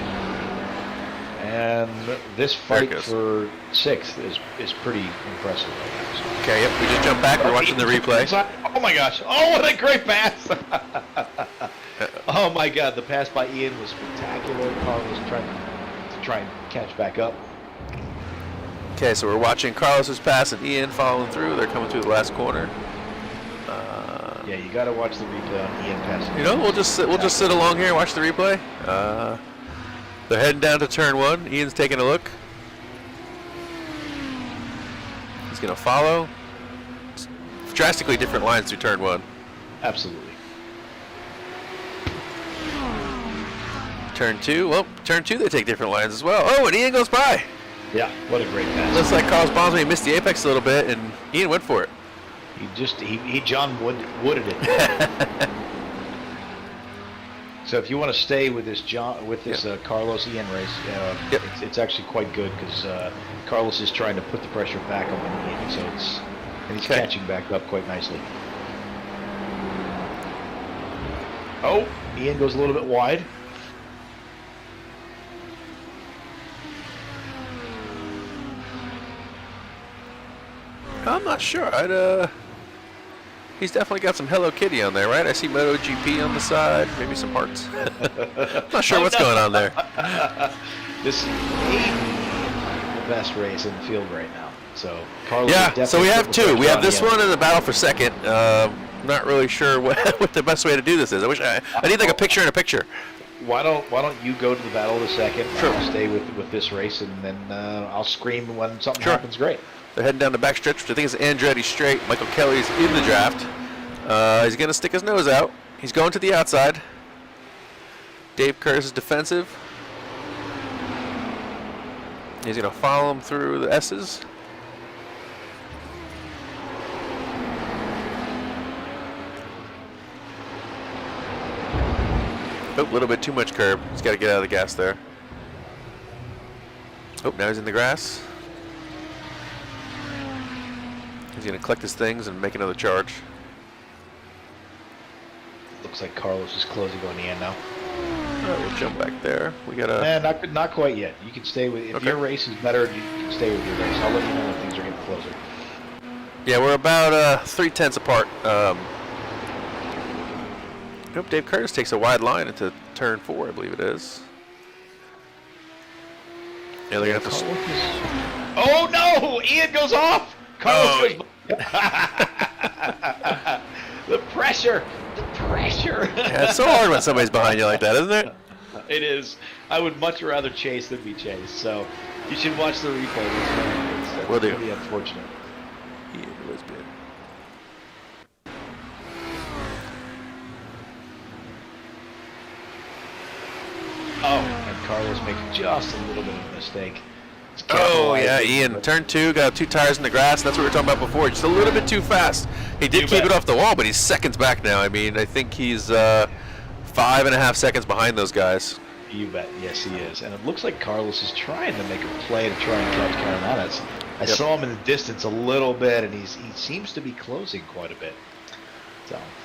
and this fight for 6th is pretty impressive right now. Okay, yep, we just jumped back. We're watching the replay. Oh my gosh! Oh, what a great pass! Oh my God, the pass by Ian was spectacular. Carlos trying to catch back up. Okay, so we're watching Carlos's pass and Ian following through. They're coming through the last corner. Yeah, you got to watch the replay on Ian passing. We'll just sit along here and watch the replay. They're heading down to turn 1. Ian's taking a look. He's gonna follow. It's drastically different lines through turn 1. Absolutely. Turn 2. Well, turn 2 they take different lines as well. Oh, and Ian goes by. Yeah, what a great pass. Looks like Carlos Bonsman missed the apex a little bit, and Ian went for it. He John Wooded it. So if you want to stay with this Carlos Ian race, it's actually quite good because Carlos is trying to put the pressure back on Ian, so he's catching back up quite nicely. Oh, Ian goes a little bit wide. I'm not sure. He's definitely got some Hello Kitty on there, right? I see MotoGP on the side, maybe some hearts. Not sure what's going on there. This may be the best race in the field right now. So Carlos so we have 2. We have this one and the battle for second. Not really sure what the best way to do this is. I need like a picture in a picture. Why don't you go to the battle of the second? Sure. I'll stay with this race, and then I'll scream when something happens great. They're heading down the backstretch, which I think is Andretti straight. Michael Kelly's in the draft. He's going to stick his nose out. He's going to the outside. Dave Curtis is defensive. He's going to follow him through the S's. Oh, a little bit too much curb. He's got to get out of the gas there. Oh, now he's in the grass. He's going to collect his things and make another charge. Looks like Carlos is closing on the end now. All right, we'll jump back there. We got a... not quite yet. You can stay with... If your race is better, you can stay with your race. I'll let you know when things are getting closer. Yeah, we're about 3/10 apart. Dave Curtis takes a wide line into turn 4, I believe it is. Yeah, they're going to have to... Oh, no! Ian goes off! Carlos goes... The pressure! Yeah, it's so hard when somebody's behind you like that, isn't it? It is. I would much rather chase than be chased. So you should watch the replay. Will do. Really unfortunate. Ian was good. Oh, and Carlos making just a little bit of a mistake. Oh, yeah, Ian. Turn 2, got 2 tires in the grass. That's what we were talking about before. Just a little bit too fast. He did keep it off the wall, but he's seconds back now. I mean, I think he's 5.5 seconds behind those guys. You bet. Yes, he is. And it looks like Carlos is trying to make a play to try and catch Caramanis. I saw him in the distance a little bit, and he seems to be closing quite a bit.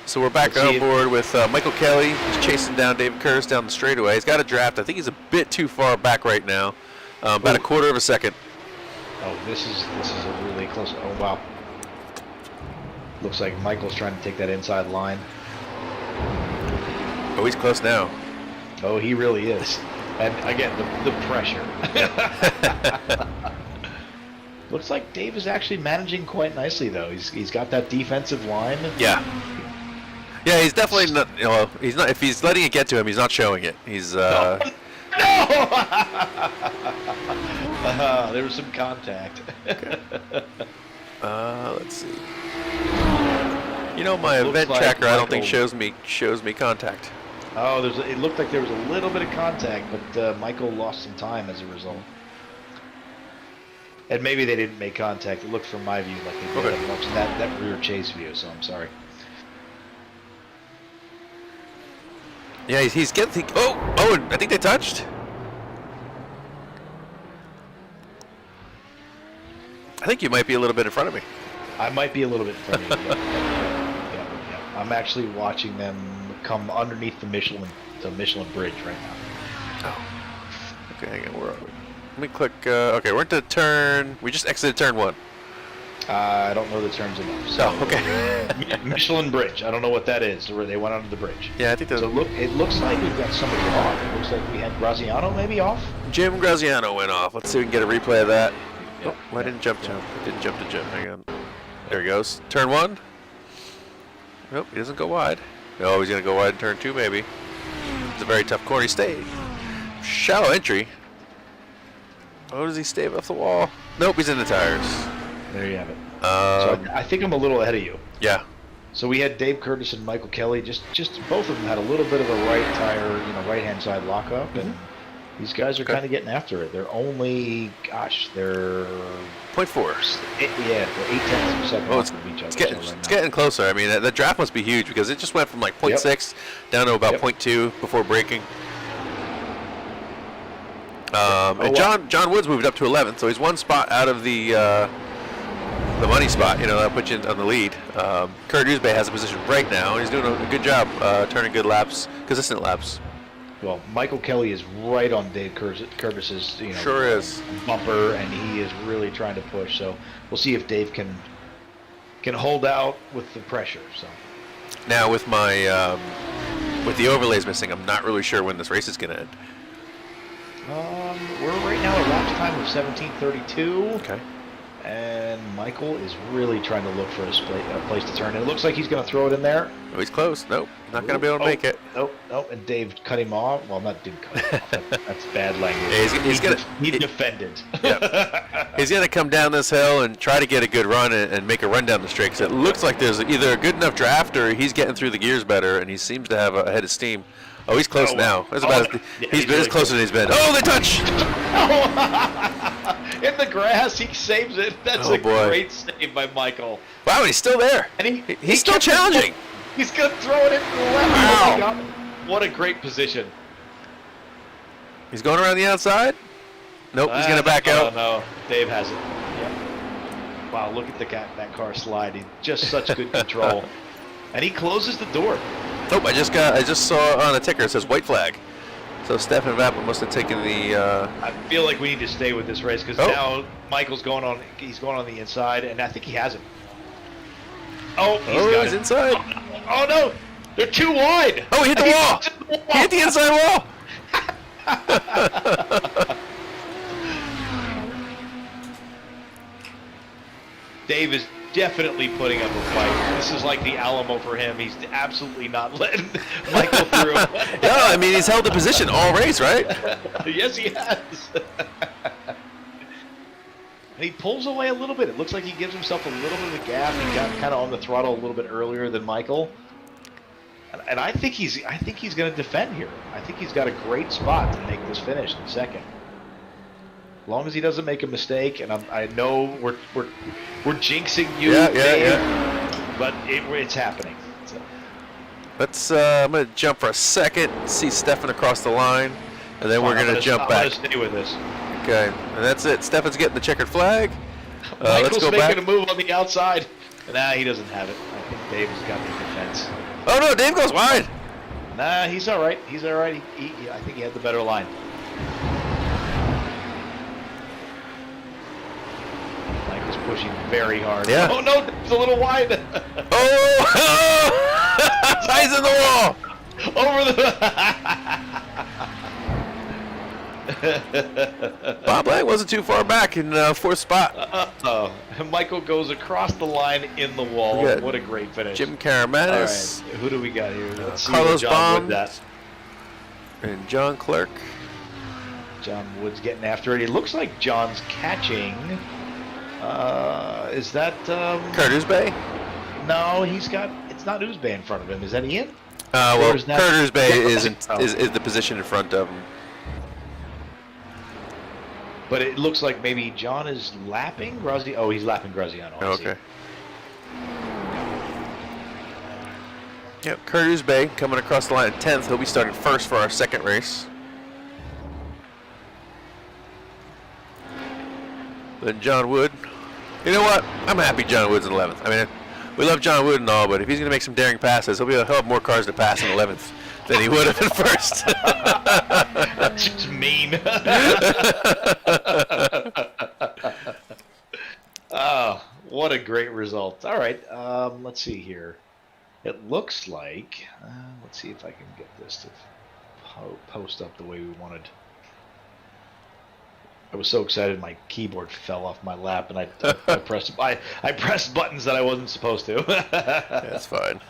So we're back on board with Michael Kelly. He's chasing down David Curtis down the straightaway. He's got a draft. I think he's a bit too far back right now, about a quarter of a second. Oh, this is a really close. Oh wow. Looks like Michael's trying to take that inside line. Oh, he's close now. Oh, he really is. And again, the pressure. Looks like Dave is actually managing quite nicely, though. He's got that defensive line. Yeah. Yeah, he's definitely not. You know, he's not. If he's letting it get to him, he's not showing it. He's. No! There was some contact. Okay. Let's see. You know, my Looks event like tracker, I don't think Michael- shows me contact. Oh, it looked like there was a little bit of contact, but Michael lost some time as a result. And maybe they didn't make contact. It looked from my view like they did. Okay. I'm watching that rear chase view, so I'm sorry. Yeah, he's getting. Oh, I think they touched. I think you might be a little bit in front of me. I might be a little bit in front of you. Yeah. I'm actually watching them come underneath the Michelin bridge right now. Oh. Okay, hang on. Where are we? Let me click. Okay, we're into turn. We just exited turn 1. I don't know the terms enough. So, Oh, okay. Michelin bridge. I don't know what that is. Where they went under the bridge. Yeah, I think that's. So it looks like we've got somebody off. It looks like we had Graziano maybe off. Jim Graziano went off. Let's see if we can get a replay of that. Yep. Oh, I didn't jump to him. I didn't jump to Jim. Hang on. There he goes. Turn 1. Nope, he doesn't go wide. Oh, he's going to go wide in turn 2 maybe. It's a very tough corner. He stayed. Shallow entry. Oh, does he stay off the wall? Nope, he's in the tires. There you have it. So I think I'm a little ahead of you. Yeah. So we had Dave Curtis and Michael Kelly. Just both of them had a little bit of a right tire, right-hand side lockup, and these guys are kind of getting after it. They're only, they're 0.4. They're 0.8 of a second Oh, off of each other. it's getting closer. I mean, the draft must be huge because it just went from like 0.6 down to about 0.2 before braking. And John Woods moved up to 11th, so he's one spot out of the money spot. That puts you on the lead. Kurt Usbay has a position right now, and he's doing a good job turning good laps, consistent laps. Well, Michael Kelly is right on Dave Curtis's sure is bumper, and he is really trying to push. So we'll see if Dave can hold out with the pressure. So now with my with the overlays missing, I'm not really sure when this race is going to end. We're right now at lap time of 17:32. Okay. And Michael is really trying to look for a place to turn. And it looks like he's going to throw it in there. Oh, he's close. Nope, not going to be able to make it. Nope. And Dave cut him off. Well, didn't cut him off. That's bad language. Yeah, he defended. Yep. He's going to come down this hill and try to get a good run and make a run down the straight. Because it looks like there's either a good enough draft or he's getting through the gears better, and he seems to have a head of steam. Oh, he's close now. That's about he's been as close as he's been. Oh, they touch! In the grass, he saves it. That's great save by Michael. Wow, and he's still there. And he's still challenging. He's going to throw it in the left. Wow. What a great position. He's going around the outside? Nope, he's going to back out. No, Dave has it. Yep. Wow, look at that car slide. He's just such good control. And he closes the door. Nope, I just saw on a ticker it says white flag. So Stefan Vappel must have taken the. I feel like we need to stay with this race because now Michael's going on. He's going on the inside, and I think he has it. Oh, he's inside. Oh no, they're too wide. Oh, he hit the wall. He hit the inside wall. Dave is definitely putting up a fight. This is like the Alamo for him. He's absolutely not letting Michael through. No, I mean, he's held the position all race, right? Yes, he has. And he pulls away a little bit. It looks like he gives himself a little bit of a gap. He got kind of on the throttle a little bit earlier than Michael. And I think he's going to defend here. I think he's got a great spot to make this finish in second. As long as he doesn't make a mistake, and I know we're jinxing you, Dave, but it's happening. So. Let's. I'm gonna jump for a second, see Stefan across the line, and then we're gonna jump back. I'm gonna stay with this. Okay, and that's it. Stefan's getting the checkered flag. Let's go making back. a move on the outside. Nah, he doesn't have it. I think Dave has got the defense. Oh no, Dave goes wide. Nah, he's all right. He's all right. I think he had the better line. Michael's pushing very hard. Yeah. Oh no, it's a little wide. Oh! He's in the wall. Over the. Bob Lang wasn't too far back in fourth spot. Michael goes across the line in the wall. We got What a great finish. Jim All Karamanis, right, who do we got here? Let's see Carlos what John Wood Bonds, does. and John Clerk. John Wood's getting after it. It looks like John's catching. Is that Curtis Bay. No, he's got. It's not Uzbay in front of him. Is that Ian? Well, Or is that- Curtis Bay is Oh. is the position in front of him. But it looks like maybe John is lapping Graziano. Oh, he's lapping Graziano. I see. Okay. Yep, Curtis Bay coming across the line at 10th. He'll be starting first for our second race. Then John Wood. You know what? I'm happy John Wood's in 11th. I mean, we love John Wood and all, but if he's going to make some daring passes, he'll have more cars to pass in 11th than he would have in first. That's just mean. Oh, what a great result. All right, let's see here. It looks like, let's see if I can get this to post up the way we wanted. I was so excited my keyboard fell off my lap and I pressed buttons that I wasn't supposed to. That's fine.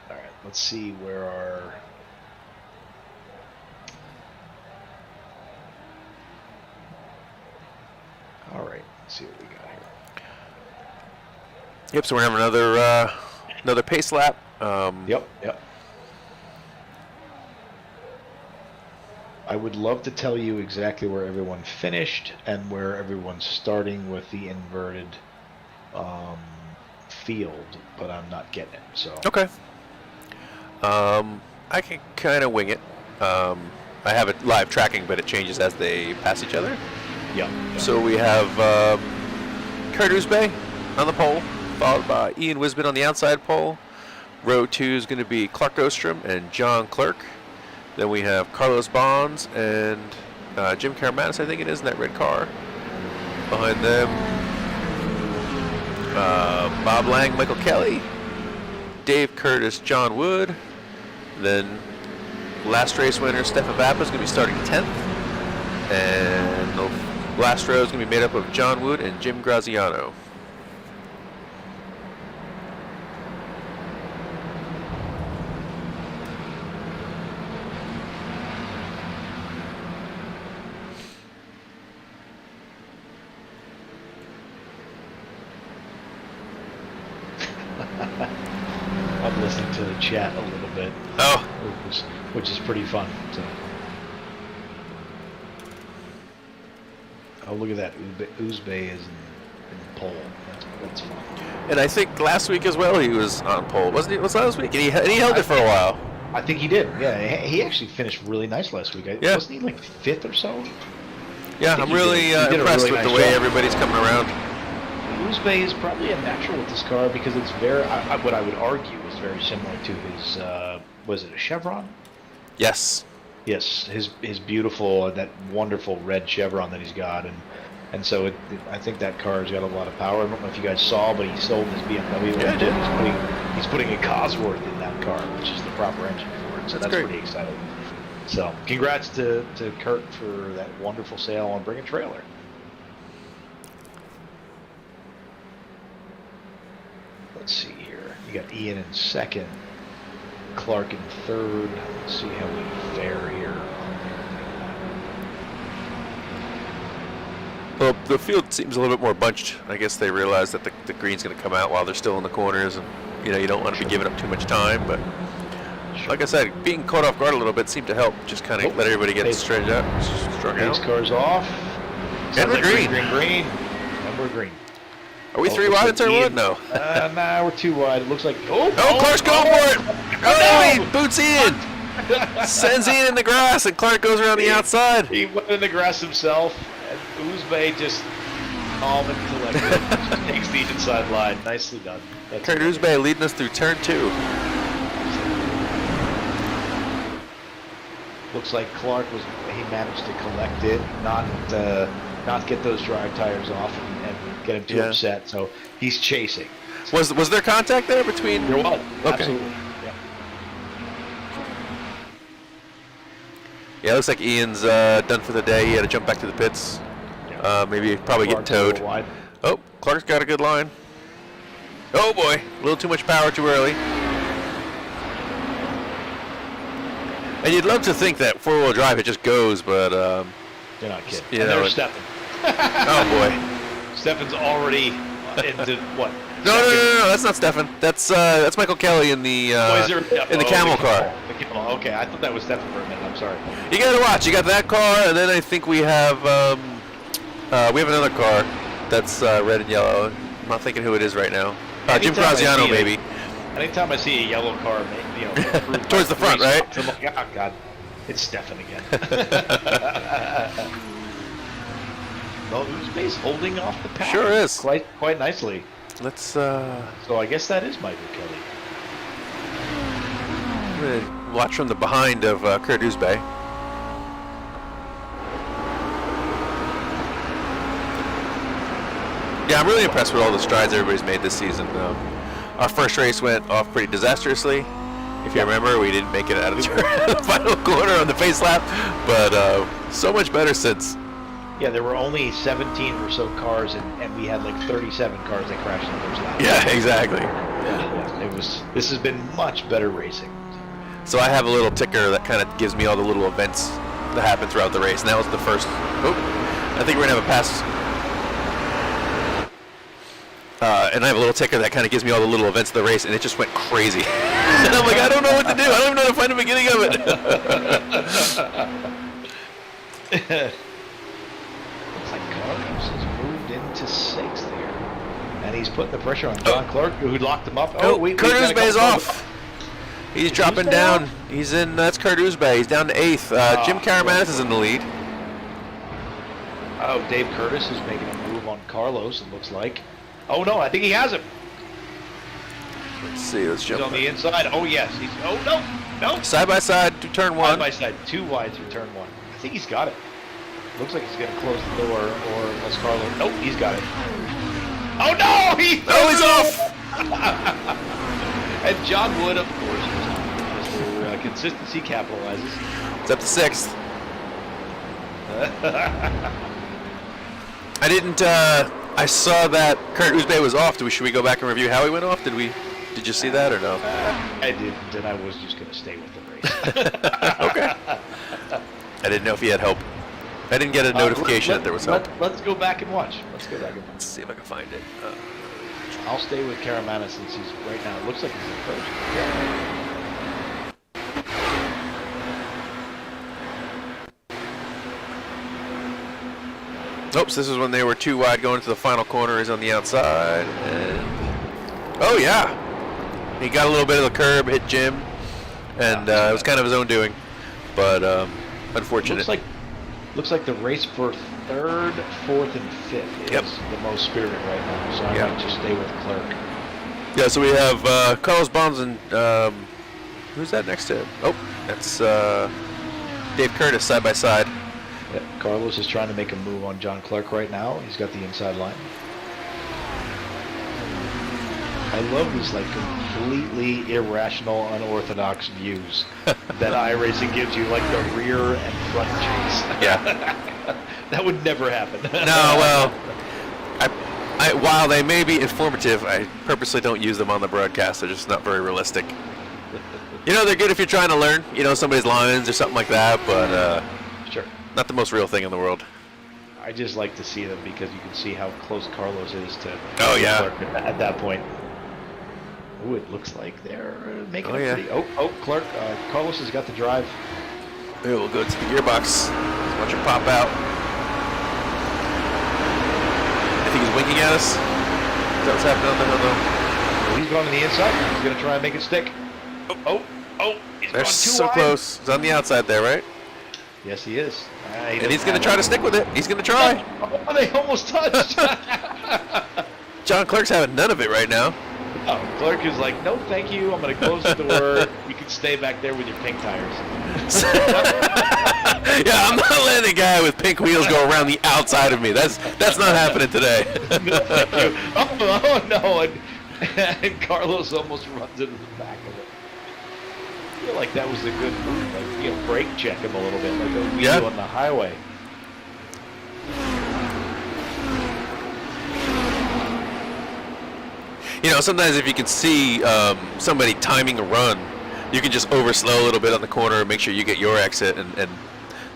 All right, let's see where our All right, let's see what we got here. Yep, so we're having another pace lap. Yep. I would love to tell you exactly where everyone finished and where everyone's starting with the inverted field, but I'm not getting it. So Okay. I can kind of wing it. I have it live tracking, but it changes as they pass each other. Yep. So we have Kurt Uzbay on the pole, followed by Ian Wisbin on the outside pole. Row 2 is going to be Clark Ostrom and John Clerk. Then we have Carlos Bonds and Jim Karamanis, I think it is, in that red car. Behind them, Bob Lang, Michael Kelly, Dave Curtis, John Wood. Then last race winner, Stefan Vappa, is going to be starting 10th. And the last row is going to be made up of John Wood and Jim Graziano. I'm listening to the chat a little bit. Oh. Which is pretty fun. So. Oh, look at that. Uzbay is in pole. That's fun. And I think last week as well he was on pole, wasn't he? Was last week? And he held it for a while. I think he did. Yeah, he actually finished really nice last week. Yeah. Wasn't he like 5th or so? Yeah, I'm really impressed with the way everybody's coming around. Uzbay is probably a natural with this car because it's very, what I would argue is very similar to his, was it a Chevron? Yes. Yes, his beautiful, that wonderful red Chevron that he's got, and so I think that car's got a lot of power. I don't know if you guys saw, but he sold his BMW. Yeah, I did. He's putting a Cosworth in that car, which is the proper engine for it. So that's great. pretty exciting. So congrats to Kurt for that wonderful sale on Bring a Trailer. Let's see here. You got Ian in second, Clark in third. Let's see how we fare here. Well, the field seems a little bit more bunched. I guess they realize that the green's going to come out while they're still in the corners, and you don't want to be giving up too much time. But like I said, being caught off guard a little bit seemed to help. Just kind of let everybody get straight out. Pace car's off. And we're green. Green. And we're green. Are we 3 wide in turn 1? No. Nah, we're 2 wide. It looks like. Oh, Clark's going for it! Oh, he boots Ian! Sends Ian in the grass, and Clark goes around the outside. He went in the grass himself, and Uzbay just calm and collected. Just takes the inside line. Nicely done. That's Kurt Uzbey leading us through turn 2. Looks like he managed to collect it, not get those drive tires off and get him too upset. So he's chasing. Was there contact there between? There was. Okay. Absolutely. Yeah. Yeah, it looks like Ian's done for the day. He had to jump back to the pits. Yeah. Maybe probably getting Clark's a little towed. wide. Oh, Clark's got a good line. Oh boy, a little too much power too early. And you'd love to think that four-wheel drive it just goes, but You're not kidding. You And know, there's Stefan. oh boy. Stefan's already into what? No, that's not Stefan. That's Michael Kelly in the camel car. The camel. Okay, I thought that was Stefan for a minute. I'm sorry. You gotta watch. You got that car, and then I think we have another car that's red and yellow. I'm not thinking who it is right now. Jim Graziano, maybe. Anytime I see a yellow car, Towards the front, right? I'm like, oh god, it's Stefan again. Well, Uzbey's holding off the pack. Sure is. Quite nicely. Let's. So I guess that is Michael Kelly. I'm gonna watch from the behind of Kurt Uzbey. Yeah, I'm really impressed with all the strides everybody's made this season. Our first race went off pretty disastrously. If you remember, we didn't make it out of the final corner on the face lap, but so much better since. Yeah, there were only 17 or so cars, and we had like 37 cars that crashed in the first lap. Yeah, exactly. Yeah, this has been much better racing. So I have a little ticker that kind of gives me all the little events that happen throughout the race, and that was the first. Oh, I think we're gonna have a pass. And I have a little ticker that kind of gives me all the little events of the race, and it just went crazy. And I'm like, I don't know what to do. I don't even know how to find the beginning of it. Looks like Carlos has moved into 6th here. And he's putting the pressure on John Clark, who locked him up. Kurt Uzbey's off. He's dropping down. He's in, that's Kurt Uzbey. He's down to 8th. Jim Karamanis is in the lead. Oh, Dave Curtis is making a move on Carlos, it looks like. Oh, no, I think he has him. Let's see, let's jump. He's on the inside. Oh, yes. No. Side by side to turn 1. Side by side, 2 wide through turn 1. I think he's got it. Looks like he's going to close the door, or unless Carlos. Nope, he's got it. Oh, no! He's off! And John Wood, of course, Mr. Consistency capitalizes. It's up to 6th. I didn't, I saw that Kurt Uzbey was off. Should we go back and review how he went off? Did you see that or no? I didn't, and I was just going to stay with the race. Okay. I didn't know if he had help. I didn't get a notification that there was help. Let's go back and watch. Let's see if I can find it. I'll stay with Karamanis since he's right now. It looks like he's approaching. Oops, this is when they were 2 wide going to the final corner. He's on the outside. And oh, yeah. He got a little bit of the curb, hit Jim, and it was kind of his own doing. But unfortunate. Looks like the race for 3rd, 4th, and 5th is the most spirited right now. So I might just stay with Clark. Yeah, so we have Carlos Bonds and who's that next to him? Oh, that's Dave Curtis side by side. Yeah, Carlos is trying to make a move on John Clark right now. He's got the inside line. I love these like completely irrational, unorthodox views that iRacing gives you, like the rear and front chase. Yeah. That would never happen. No, well, while they may be informative, I purposely don't use them on the broadcast. They're just not very realistic. You know, they're good if you're trying to learn, somebody's lines or something like that, but sure. Not the most real thing in the world. I just like to see them because you can see how close Carlos is to Clark at that point. Ooh, it looks like they're making pretty. Clark. Carlos has got the drive. Here, we'll go to the gearbox. Let's watch it pop out. I think he's winking at us. Is that what's happening on the hill, though? Well, he's going to the inside. He's going to try and make it stick. He's They're gone too so wide. close. He's on the outside there, right? Yes, he is. And he's going to try to stick with it. He's going to try. Oh, they almost touched. John Clerk's having none of it right now. Oh, Clark is like, no, thank you. I'm going to close the door. You can stay back there with your pink tires. Yeah, I'm not letting a guy with pink wheels go around the outside of me. That's not happening today. No, thank you. Oh no. And Carlos almost runs into the back of it. I feel like that was a good move. Like, brake check him a little bit, like we do on the highway. Sometimes if you can see somebody timing a run, you can just overslow a little bit on the corner and make sure you get your exit, and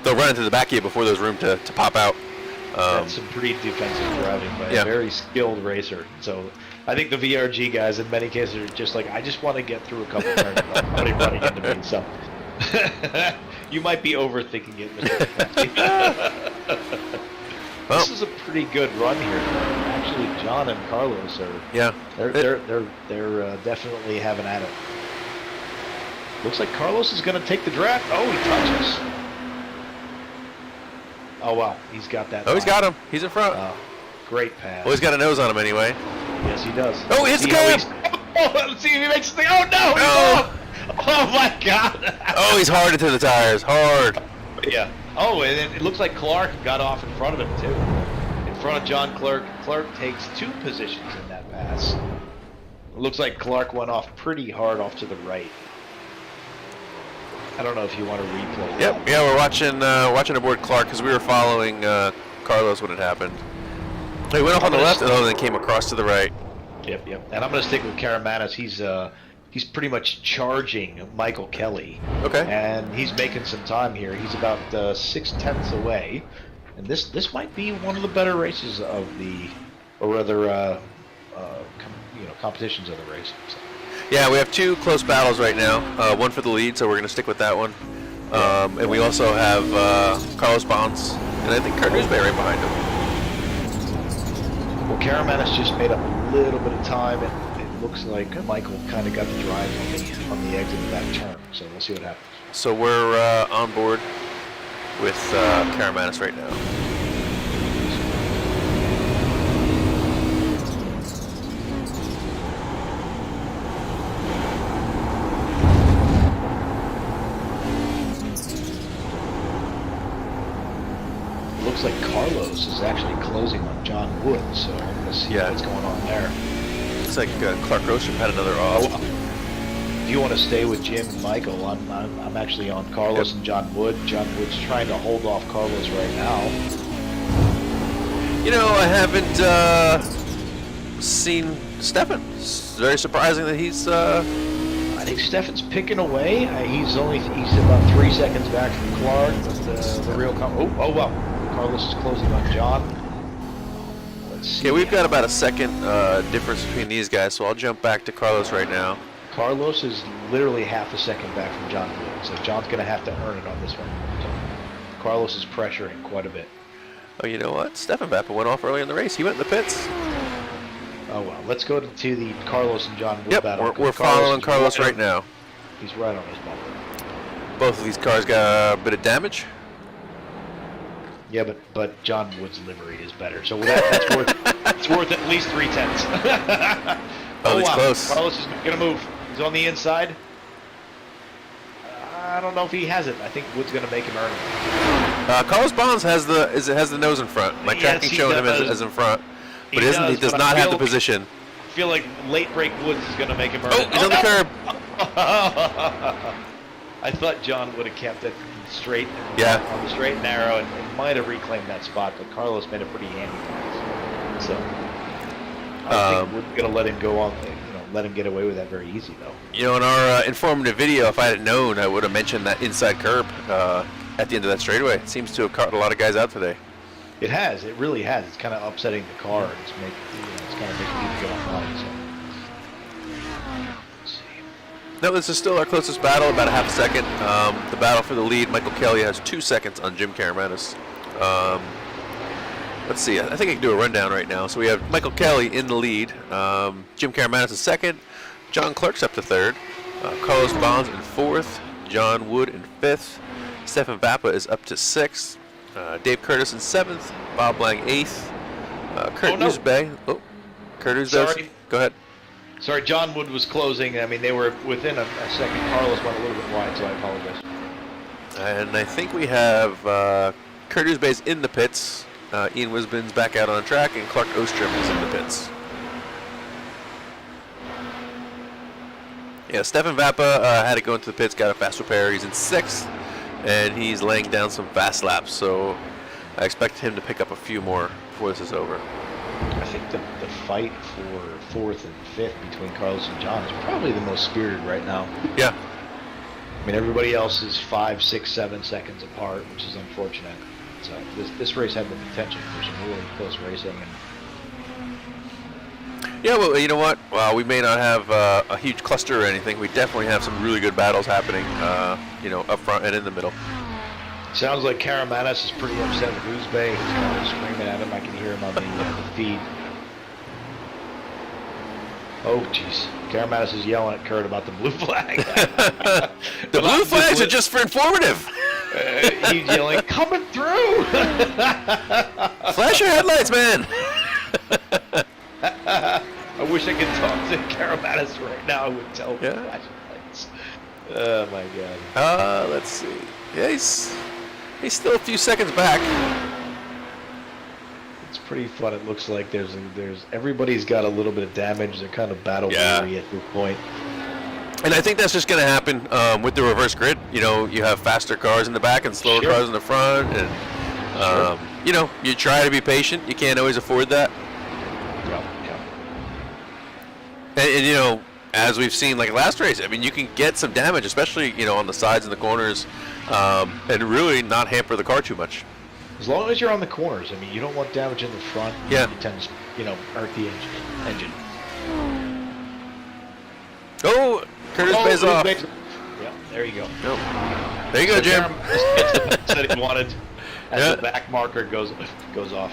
they'll run into the back of you before there's room to pop out. That's some pretty defensive driving by a very skilled racer. So I think the VRG guys in many cases are just like, I just want to get through a couple turns without somebody running into me. So you might be overthinking it, Mr. Well, this is a pretty good run here. Actually, John and Carlos are they're definitely having at it. Looks like Carlos is going to take the draft. Oh, he touches. Oh wow, he's got that. Oh, he's got him. He's in front. Great pass. Well, he's got a nose on him anyway. Yes, he does. Oh, he hits the cab. Oh, let's see if he makes the thing. Oh no! No. Oh my God! Oh, he's hard into the tires. Hard. Yeah. Oh, and then it looks like Clark got off in front of him too. In front of John Clerk. Clark takes 2 positions in that pass. It looks like Clark went off pretty hard off to the right. I don't know if you want to replay that. Yep. Yeah, we're watching aboard Clark because we were following Carlos when it happened. He went off on the left and then came across to the right. Yep. And I'm going to stick with Karamanis. He's pretty much charging Michael Kelly. Okay. And he's making some time here. He's about 6/10 away, and this might be one of the better races of the, or rather, competitions of the race. So. Yeah, we have 2 close battles right now. One for the lead, so we're going to stick with that one. And we also have Carlos Bonds, and I think Cardouzbe right behind him. Well, Karamanis just made up a little bit of time, and it looks like Michael kind of got the drive on the exit of that turn. So we'll see what happens. So we're on board with Karamanis right now. Looks like Carlos is actually closing on John Wood, so I'm going to see what's going on there. Looks like Clark Roastrom had another off. If you want to stay with Jim and Michael, I'm actually on Carlos and John Wood. John Wood's trying to hold off Carlos right now. I haven't seen Stefan. It's very surprising that he's. I think Stefan's picking away. He's about 3 seconds back from Clark, but the real oh wow. Carlos is closing on John. Let's see. Okay, we've got about a second difference between these guys, so I'll jump back to Carlos right now. Carlos is literally half a second back from John Wood, so John's going to have to earn it on this one. So Carlos is pressuring quite a bit. Oh, you know what? Stefan Bappa went off early in the race. He went in the pits. Oh well, let's go to the Carlos and John Wood battle. We're following Carlos right now. He's right on his bumper. Both of these cars got a bit of damage. Yeah, but John Wood's livery is better, so that's worth it's worth at least 3/10. Oh, he's close. Carlos is gonna move. He's on the inside. I don't know if he has it. I think Wood's gonna make him earn it. Carlos Bonds has the nose in front. My tracking showing him as in front, but he does not have the position. I feel like late break Woods is gonna make him earn it. He's on the curb. I thought John would have kept it straight, on the straight and narrow, and might have reclaimed that spot, but Carlos made a pretty handy pass. So I think we're gonna let him go on, let him get away with that very easy, though. In our informative video, if I had known, I would have mentioned that inside curb at the end of that straightaway. It seems to have caught a lot of guys out today. It has. It really has. It's kind of upsetting the car, and it's kind of making people get offline. So. No, this is still our closest battle, about a half a second. The battle for the lead, Michael Kelly has 2 seconds on Jim Karamanis. Let's see, I think I can do a rundown right now. So we have Michael Kelly in the lead, Jim Karamanis is second, John Clerk's up to third, Carlos Bonds in fourth, John Wood in fifth, Stefan Vappa is up to 6th. Dave Curtis in 7th. Bob Lang 8th. Kurt Uzbey. Oh, Kurt Uzbey. Sorry. Go ahead. Sorry, John Wood was closing. I mean, they were within a second. Carlos went a little bit wide, so I apologize. And I think we have Kurt Uzbey's in the pits. Ian Wisbin's back out on track, and Clark Ostrom is in the pits. Yeah, Stefan Vappa had to go into the pits, got a fast repair. He's in 6th, and he's laying down some fast laps. So I expect him to pick up a few more before this is over. I think the fight for 4th and 5th between Carlos and John is probably the most spirited right now. Yeah. I mean, everybody else is 5, 6, 7 seconds apart, which is unfortunate. So this race had the potential for some really close racing. And yeah, well, you know what? While we may not have a huge cluster or anything, we definitely have some really good battles happening, up front and in the middle. sounds like Karamanis is pretty upset with Uzbey. He's kind of screaming at him. I can hear him on the feed. Oh, jeez. Karamanis is yelling at Kurt about the blue flag. The blue flags are just for informative. He's yelling, coming through! Flash your headlights, man! I wish I could talk to Karamanis right now. I would tell him to flash his lights. Oh, my God. Let's see. Yeah, he's still a few seconds back. It's pretty fun. It looks like there's everybody's got a little bit of damage. They're kind of battle weary at this point. And I think that's just going to happen with the reverse grid. You know, you have faster cars in the back and slower cars in the front, and you try to be patient. You can't always afford that. Yeah. And as we've seen, like last race, I mean, you can get some damage, especially on the sides and the corners, and really not hamper the car too much. As long as you're on the corners, I mean, you don't want damage in the front. Yeah. It tends, hurt the engine. Oh, Curtis pays off. Yeah, there you go. Oh. There you go, Jim. Said he wanted as the back marker goes off.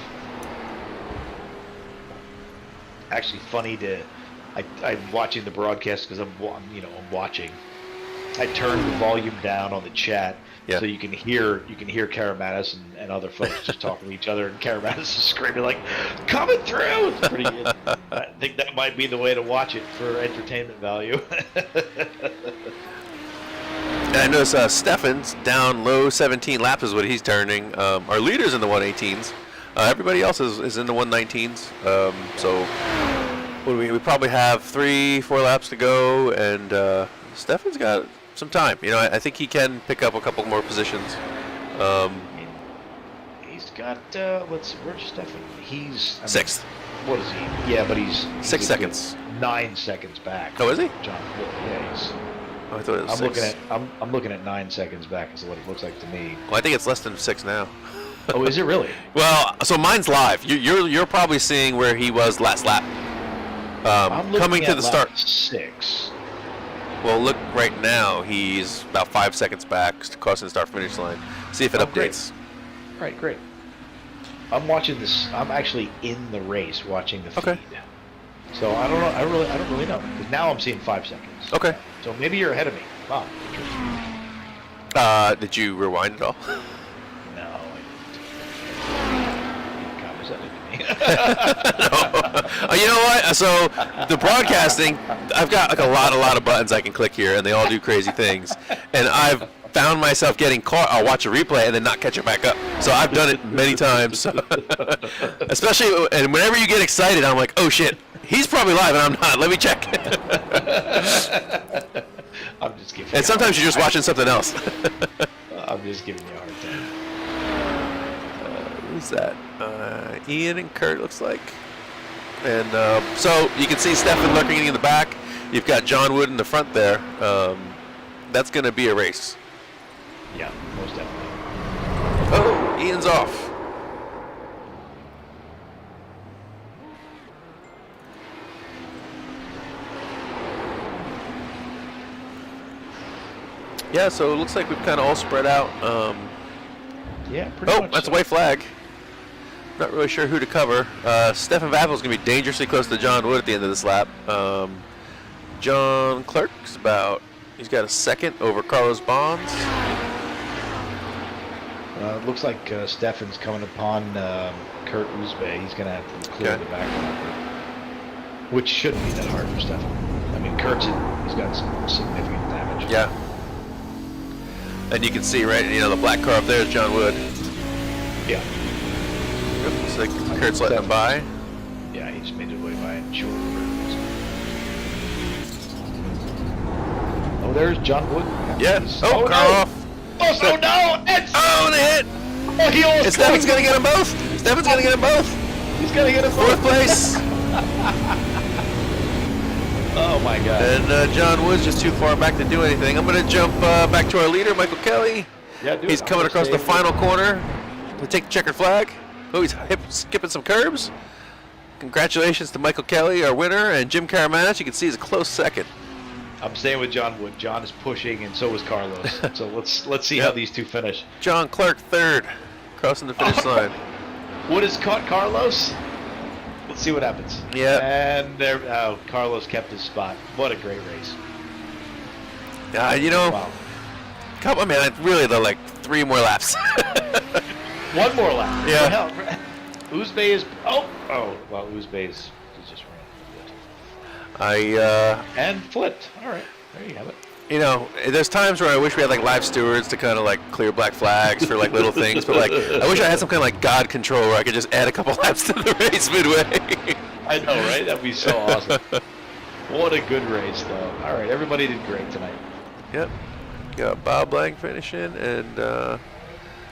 Actually, funny I'm watching the broadcast because I'm watching. I turned the volume down on the chat so you can hear Karamanis and other folks just talking to each other, and Karamanis is screaming like, "Coming through!" It's pretty. I think that might be the way to watch it for entertainment value. And I notice Stefan's down low 17 laps is what he's turning. Our leader's in the 118s. Everybody else is in the 119s. So we probably have 3-4 laps to go, and Stefan's got some time. I think he can pick up a couple more positions. He's got where's Stefan? He's 6th. What is he? Yeah, but he's 6 seconds. 9 seconds back. Oh, is he? John. Yeah, he's. Oh, I thought it was 6. I'm looking at 9 seconds back is what it looks like to me. Well, I think it's less than 6 now. Oh, is it really? Well, so mine's live. You're probably seeing where he was last lap. I'm coming to the start. 6. Well, look right now. He's about 5 seconds back, crossing the start-finish line. See if it updates. Great. All right, great. I'm watching this. I'm actually in the race watching the feed. So I don't know. I don't really know. Because now I'm seeing 5 seconds. Okay. So maybe you're ahead of me. Wow. Interesting. Did you rewind at all? No. You know what? So the broadcasting, I've got like a lot of buttons I can click here, and they all do crazy things. And I've found myself getting caught. I'll watch a replay and then not catch it back up. So I've done it many times. Especially, and whenever you get excited, I'm like, oh shit, he's probably live and I'm not. Let me check. I'm just giving. And sometimes you're just watching something else. I'm just giving you a hard time. Who's that? Ian and Kurt, looks like. And so you can see Stefan lurking in the back. You've got John Wood in the front there. That's going to be a race. Yeah, most definitely. Oh, Ian's off. Yeah, so it looks like we've kind of all spread out. Yeah, pretty much. Oh, that's a white flag. Not really sure who to cover. Stefan Vapel's going to be dangerously close to John Wood at the end of this lap. John Clark's he's got a second over Carlos Bonds. It looks like Stefan's coming upon Kurt Uzbek. He's going to have to clear the back bumper, which shouldn't be that hard for Stefan. I mean, he's got some significant damage. Yeah. And you can see, right, the black car up there is John Wood. Yeah. Looks like Kurt's letting him by. Yeah, he's made his way by in short. Oh, there's John Wood. Yeah. Oh, car off. Oh, no! Oh, and a hit! Oh, he almost... And Stefan's going to get them both! Stefan's going to get them both! He's going to get them both! Fourth place! Oh, my God. And John Wood's just too far back to do anything. I'm going to jump back to our leader, Michael Kelly. Yeah, He's coming across the final corner to take the checkered flag. Oh, he's skipping some curbs. Congratulations to Michael Kelly, our winner, and Jim Karamanich. You can see he's a close second. I'm staying with John Wood. John is pushing, and so is Carlos. So let's see how these two finish. John Clark third, crossing the finish line. Wood has caught Carlos. Let's see what happens. Yeah. And there, Carlos kept his spot. What a great race. Wow. Really, they're like 3 more laps. One more lap. Yeah. Uzbek is. Well, Uzbek is just ran. And flipped. All right, there you have it. There's times where I wish we had like live stewards to kind of like clear black flags for like little things, but like I wish I had some kind of like God control where I could just add a couple laps to the race midway. I know, right? That'd be so awesome. What a good race, though. All right, everybody did great tonight. Yep. Got Bob Lang finishing, and Do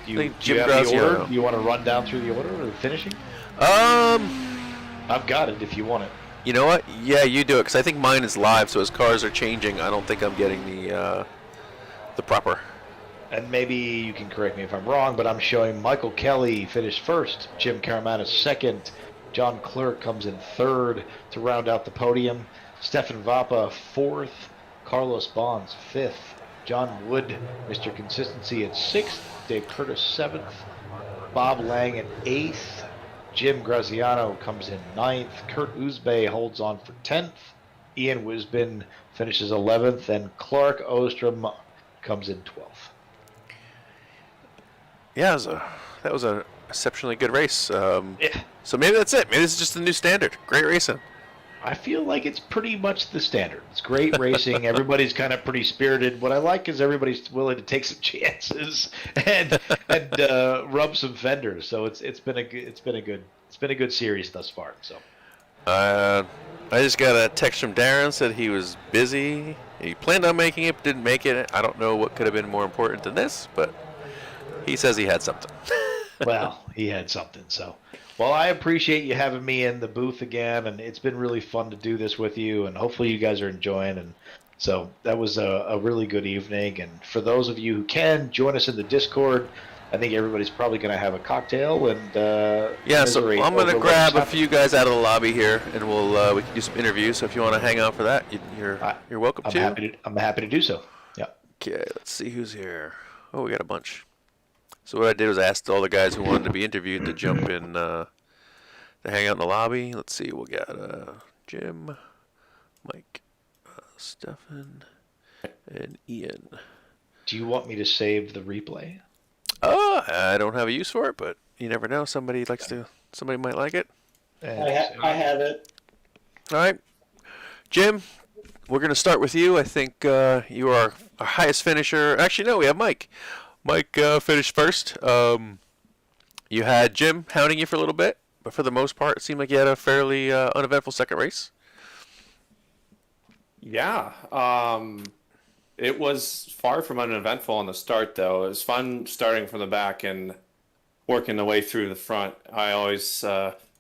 you have the Graziano. order? Do you want to run down through the order or the finishing? I've got it if you want it. You know what? Yeah, you do it, because I think mine is live, so as cars are changing, I don't think I'm getting the proper. And maybe you can correct me if I'm wrong, but I'm showing Michael Kelly finished first, Jim Caramana second, John Clerk comes in third to round out the podium, Stefan Vapa fourth, Carlos Bonds fifth, John Wood, Mr. Consistency at sixth, Dave Curtis seventh, Bob Lang at eighth, Jim Graziano comes in ninth, Kurt Uzbek holds on for 10th, Ian Wisbin finishes 11th, and Clark Ostrom comes in 12th. Yeah, that was an exceptionally good race. Yeah. So maybe that's it. Maybe this is just the new standard. Great racing. I feel like it's pretty much the standard. It's great racing. Everybody's kind of pretty spirited. What I like is everybody's willing to take some chances and rub some fenders. So it's been a good series thus far. So I just got a text from Darren, said he was busy. He planned on making it, but didn't make it. I don't know what could have been more important than this, but he says he had something. Well, he had something. So, well, I appreciate you having me in the booth again, and it's been really fun to do this with you, and hopefully you guys are enjoying. And so that was a really good evening. And for those of you who can, join us in the Discord. I think everybody's probably going to have a cocktail and yeah. So I'm going to grab a few guys out of the lobby here, and we can do some interviews. So if you want to hang out for that, you're welcome to. I'm happy to do so. Yeah. Okay. Let's see who's here. Oh, we got a bunch. So what I did was I asked all the guys who wanted to be interviewed to jump in, to hang out in the lobby. Let's see. We got Jim, Mike, Stefan, and Ian. Do you want me to save the replay? I don't have a use for it, but you never know. Somebody might like it. I have it. All right. Jim, we're going to start with you. I think you are our highest finisher. Actually, no, we have Mike. Mike finished first. You had Jim hounding you for a little bit, but for the most part, it seemed like you had a fairly uneventful second race. Yeah. It was far from uneventful on the start, though. It was fun starting from the back and working the way through the front. I always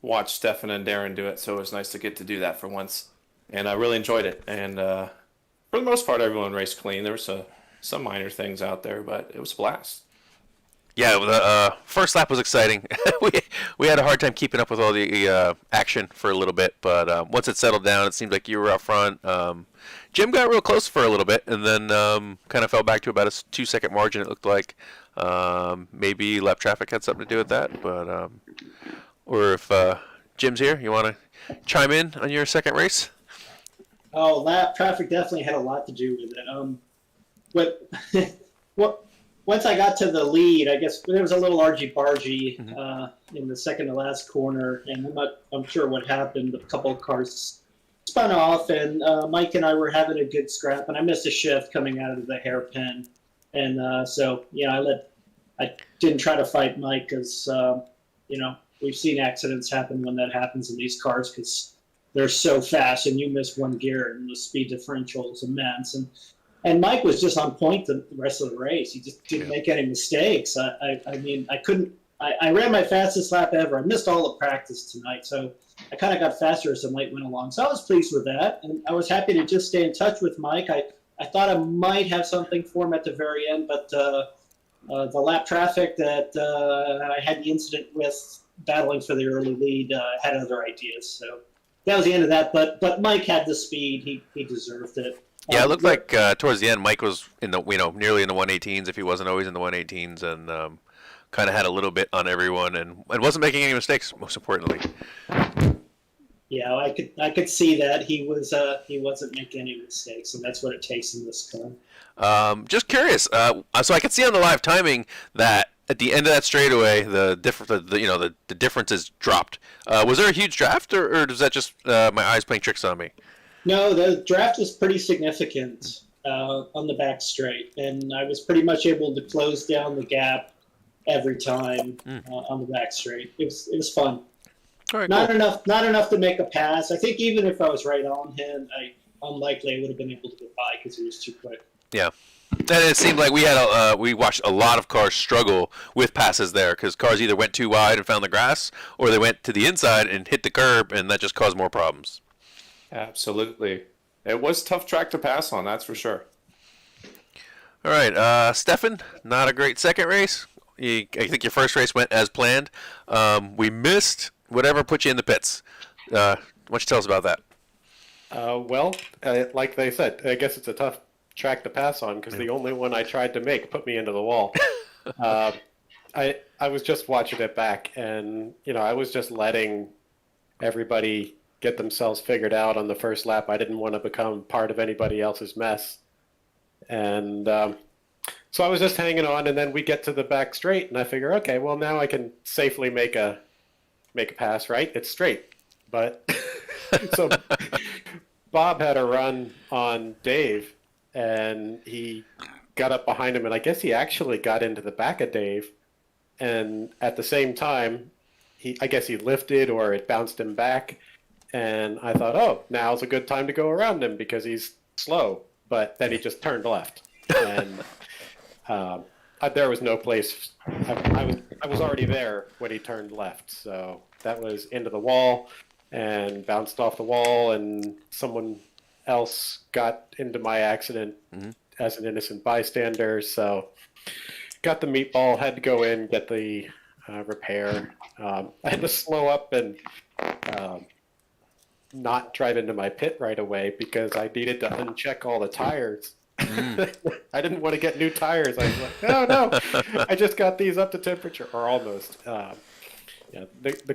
watch Stefan and Darren do it, so it was nice to get to do that for once. And I really enjoyed it. And for the most part, everyone raced clean. There were some minor things out there, but it was a blast. Yeah, the first lap was exciting. we had a hard time keeping up with all the action for a little bit, but once it settled down, it seemed like you were up front. Jim got real close for a little bit, and then kind of fell back to about a 2-second margin, it looked like. Maybe lap traffic had something to do with that, but or if Jim's here, you want to chime in on your second race? Oh, lap traffic definitely had a lot to do with it. But once I got to the lead, I guess there was a little argy-bargy in the second to last corner, and I'm sure what happened. A couple of cars spun off, and Mike and I were having a good scrap, and I missed a shift coming out of the hairpin, and so I didn't try to fight Mike because we've seen accidents happen when that happens in these cars because they're so fast, and you miss one gear, and the speed differential is immense. And Mike was just on point the rest of the race. He just didn't make any mistakes. I mean, I couldn't. I ran my fastest lap ever. I missed all the practice tonight, so I kind of got faster as the night went along. So I was pleased with that, and I was happy to just stay in touch with Mike. I thought I might have something for him at the very end, but the lap traffic that I had the incident with, battling for the early lead, had other ideas. So that was the end of that. But Mike had the speed. He deserved it. Yeah, it looked like towards the end, Mike was in the nearly in the 118s if he wasn't always in the 118s, and kind of had a little bit on everyone, and wasn't making any mistakes. Most importantly. Yeah, I could see that he wasn't making any mistakes, and that's what it takes in this car. Just curious. So I could see on the live timing that at the end of that straightaway, the differences dropped. Was there a huge draft, or was that just my eyes playing tricks on me? No, the draft was pretty significant on the back straight, and I was pretty much able to close down the gap every time on the back straight. It was fun. All right, not cool. enough to make a pass. I think even if I was right on him, unlikely I would have been able to get by because he was too quick. Yeah. And it seemed like we watched a lot of cars struggle with passes there because cars either went too wide and found the grass, or they went to the inside and hit the curb, and that just caused more problems. Absolutely. It was tough track to pass on, that's for sure. All right, Stefan, not a great second race. I think your first race went as planned. We missed whatever put you in the pits. Why don't you tell us about that? Like they said, I guess it's a tough track to pass on because the only one I tried to make put me into the wall. I was just watching it back, and I was just letting everybody get themselves figured out on the first lap. I didn't want to become part of anybody else's mess, and so I was just hanging on. And then we get to the back straight, and I figure, okay, well now I can safely make a pass. Right, it's straight, but so Bob had a run on Dave, and he got up behind him, and I guess he actually got into the back of Dave, and at the same time, I guess he lifted or it bounced him back, and I thought, oh, now's a good time to go around him because he's slow, but then he just turned left, and there was no place. I was already there when he turned left, so that was into the wall and bounced off the wall, and someone else got into my accident as an innocent bystander, so got the meatball, had to go in, get the repair. I had to slow up and not drive into my pit right away because I needed to uncheck all the tires. I didn't want to get new tires. I was like, no, I just got these up to temperature, or almost. The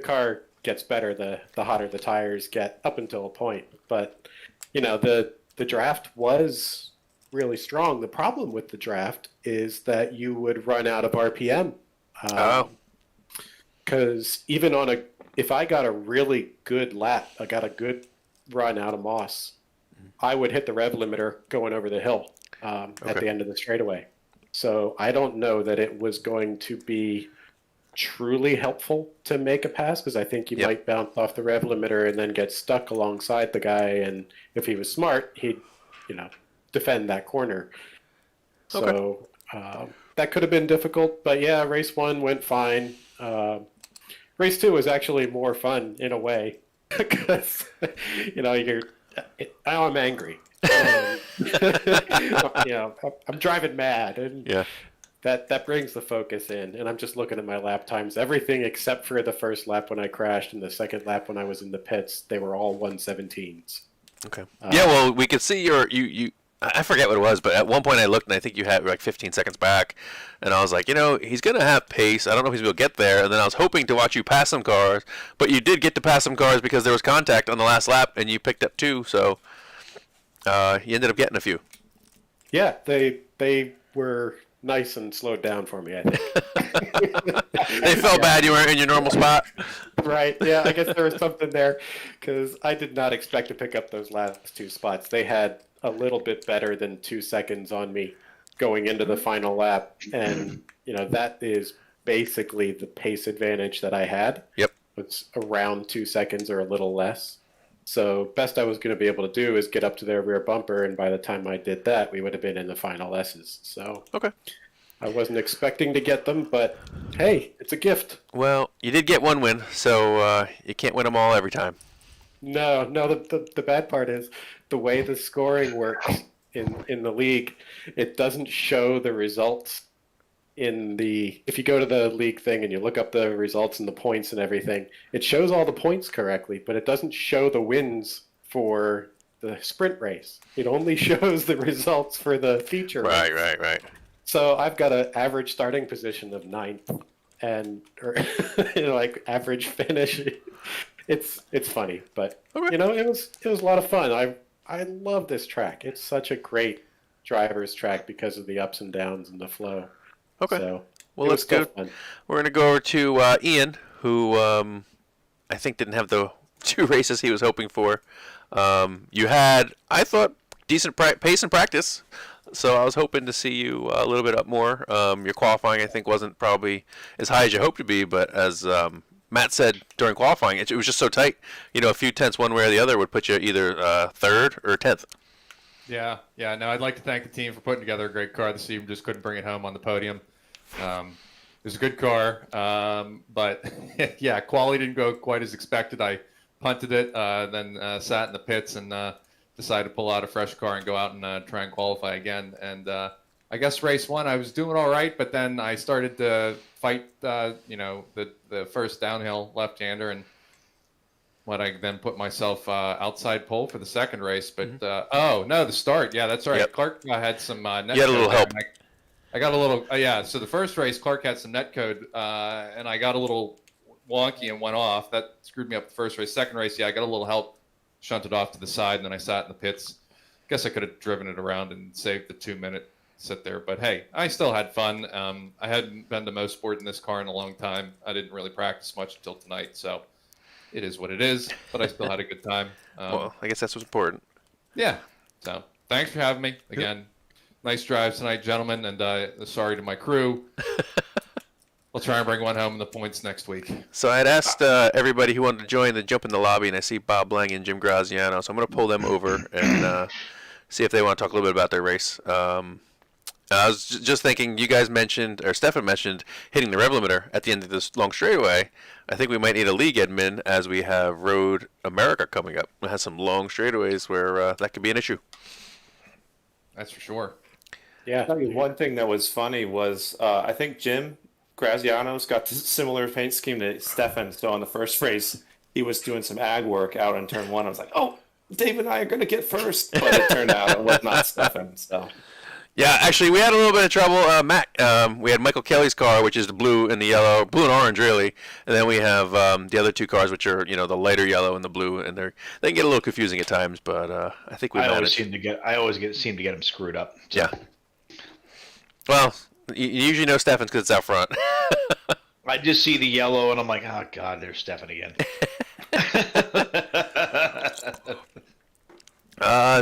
car gets better the hotter the tires get up until a point, but the draft was really strong. The problem with the draft is that you would run out of RPM. Because even if I got a really good lap, I got a good run out of Moss, I would hit the rev limiter going over the hill at the end of the straightaway. So I don't know that it was going to be truly helpful to make a pass, because I think you might bounce off the rev limiter and then get stuck alongside the guy, and if he was smart, he'd defend that corner. So that could have been difficult, but yeah, race one went fine. Race two was actually more fun in a way because I'm angry. I'm driving mad, and that brings the focus in, and I'm just looking at my lap times. Everything except for the first lap when I crashed and the second lap when I was in the pits, they were all 117s. Okay. Well, we could see you. I forget what it was, but at one point I looked and I think you had like 15 seconds back, and I was like, he's gonna have pace. I don't know if he's gonna get there. And then I was hoping to watch you pass some cars, but you did get to pass some cars because there was contact on the last lap, and you picked up two. So you ended up getting a few. Yeah, they were nice and slowed down for me, I think. They felt bad you weren't in your normal spot. Right. Yeah, I guess there was something there because I did not expect to pick up those last two spots. They had a little bit better than 2 seconds on me going into the final lap. And, that is basically the pace advantage that I had. Yep. It's around 2 seconds or a little less. So best I was going to be able to do is get up to their rear bumper. And by the time I did that, we would have been in the final S's. So Okay. I wasn't expecting to get them, but hey, it's a gift. Well, you did get one win, so you can't win them all every time. No. The bad part is the way the scoring works in the league. It doesn't show the results if you go to the league thing and you look up the results and the points and everything. It shows all the points correctly, but it doesn't show the wins for the sprint race. It only shows the results for the feature race. Right. So I've got an average starting position of 9th, or like average finish. It's funny, but Okay. it was a lot of fun. I love this track. It's such a great driver's track because of the ups and downs and the flow. Okay. So Well, it let's was still go. fun. We're going to go over to Ian, who I think didn't have the 2 races he was hoping for. You had, I thought, decent pace in practice, so I was hoping to see you a little bit up more. Your qualifying, I think, wasn't probably as high as you hoped to be, but as Matt said during qualifying, it was just so tight. A few tenths one way or the other would put you either 3rd or 10th. Yeah. No, I'd like to thank the team for putting together a great car this evening. Just couldn't bring it home on the podium. It was a good car, but yeah, quality didn't go quite as expected. I punted it, then sat in the pits and decided to pull out a fresh car and go out and try and qualify again. And I guess race 1, I was doing all right, but then I started to fight, the first downhill left-hander, and I then put myself outside pole for the second race. But the start. Yeah, that's right. Yep. Clark had some net You had a little code there, help. and I got a little. So the first race, Clark had some net code, and I got a little wonky and went off. That screwed me up the first race. Second race, I got a little help, shunted off to the side, and then I sat in the pits. Guess I could have driven it around and saved the 2-minute sit there. But hey, I still had fun. I hadn't been to Mosport in this car in a long time. I didn't really practice much until tonight, so it is what it is. But I still had a good time. Well, I guess that's what's important. Yeah. So thanks for having me again. Nice drives tonight, gentlemen, and sorry to my crew. We'll try and bring one home in the points next week. So I had asked everybody who wanted to join to jump in the lobby, and I see Bob Lang and Jim Graziano, so I'm going to pull them over and see if they want to talk a little bit about their race. I was just thinking, you guys mentioned, or Stefan mentioned, hitting the rev limiter at the end of this long straightaway. I think we might need a league admin as we have Road America coming up. It has some long straightaways where that could be an issue. That's for sure. Yeah. I'll tell you one thing that was funny was I think Jim Graziano's got a similar paint scheme to Stefan. So on the first race, he was doing some ag work out in turn 1. I was like, oh, Dave and I are going to get first. But it turned out it was not Stefan. So. Yeah, actually, we had a little bit of trouble. Matt, we had Michael Kelly's car, which is the blue and the yellow, blue and orange, really, and then we have the other 2 cars, which are the lighter yellow and the blue, and they can get a little confusing at times, but I think we managed. I always seem to get them screwed up. So. Yeah. Well, you usually know Stefan's because it's out front. I just see the yellow and I'm like, oh God, there's Stefan again.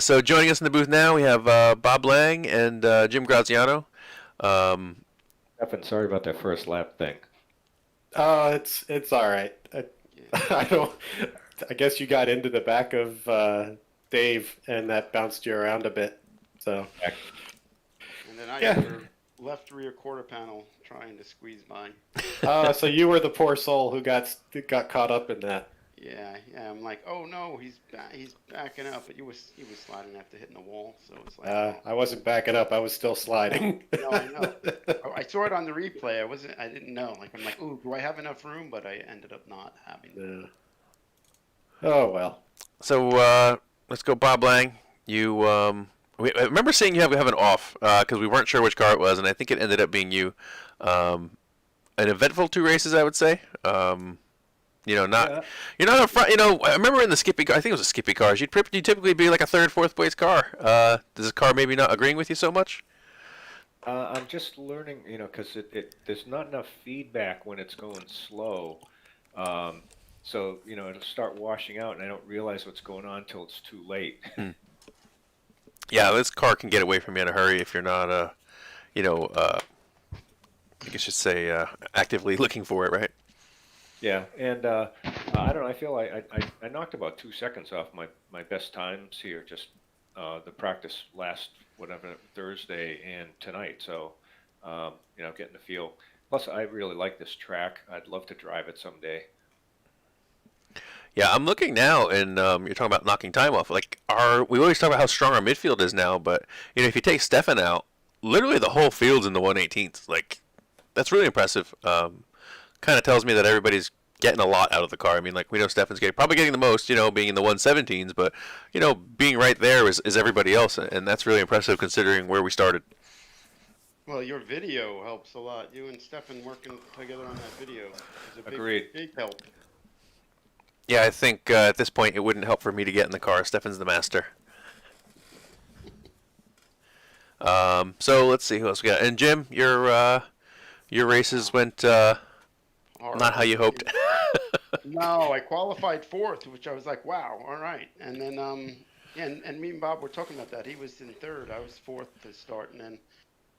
So joining us in the booth now, we have Bob Lang and Jim Graziano. Stefan, sorry about that first lap thing. It's all right. I guess you got into the back of Dave, and that bounced you around a bit. So. And then I got your left rear quarter panel trying to squeeze by. So you were the poor soul who got caught up in that. Yeah. I'm like, oh no, he's backing up, but he was sliding after hitting the wall. So it's like, I wasn't backing up. I was still sliding. no, I know. I saw it on the replay. I didn't know. Like, I'm like, ooh, do I have enough room? But I ended up not having. Oh well. So let's go, Bob Lang. I remember seeing you have an off because we weren't sure which car it was, and I think it ended up being you. An eventful 2 races, I would say. You're not up front. I remember in the Skippy car, I think it was a Skippy cars. You'd typically be like a 3rd, 4th place car. Does this car maybe not agreeing with you so much? I'm just learning, because there's not enough feedback when it's going slow. So, it'll start washing out, and I don't realize what's going on until it's too late. Yeah, this car can get away from you in a hurry if you're not, I guess you should say, actively looking for it, right? Yeah, and I don't know. I feel I knocked about 2 seconds off my best times here, just the practice last whatever Thursday and tonight. So, getting the feel. Plus, I really like this track. I'd love to drive it someday. Yeah, I'm looking now, and you're talking about knocking time off. Like, we always talk about how strong our midfield is now, but if you take Stefan out, literally the whole field's in the 118th. Like, that's really impressive. Kind of tells me that everybody's getting a lot out of the car. I mean, like, we know Stefan's probably getting the most, being in the 117s, but being right there is everybody else, and that's really impressive considering where we started. Well, your video helps a lot. You and Stefan working together on that video is a big, Agreed. big help. Yeah, I think at this point it wouldn't help for me to get in the car. Stefan's the master. So let's see who else we got. And Jim, your races went not how you hoped. No, I qualified fourth, which I was like, wow, all right. And then, and me and Bob were talking about that. He was in third. I was fourth to start. And then,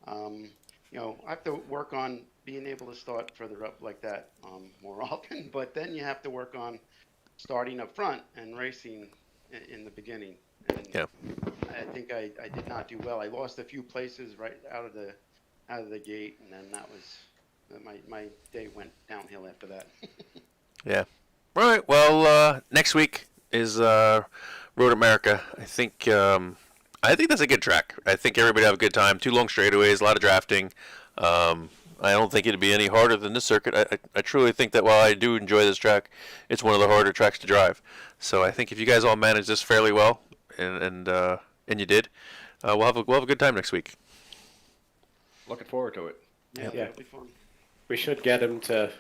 I have to work on being able to start further up like that more often. But then you have to work on starting up front and racing in the beginning. And Yeah. I think I did not do well. I lost a few places right out of the gate, and then that was my day went downhill after that. Yeah. All right. Well, next week is Road America. I think that's a good track. I think everybody have a good time. 2 long straightaways, a lot of drafting. I don't think it'd be any harder than this circuit. I truly think that while I do enjoy this track, it's one of the harder tracks to drive. So I think if you guys all manage this fairly well, and you did, we'll have a good time next week. Looking forward to it. Yeah, Yeah. that'll be fun. We should get him to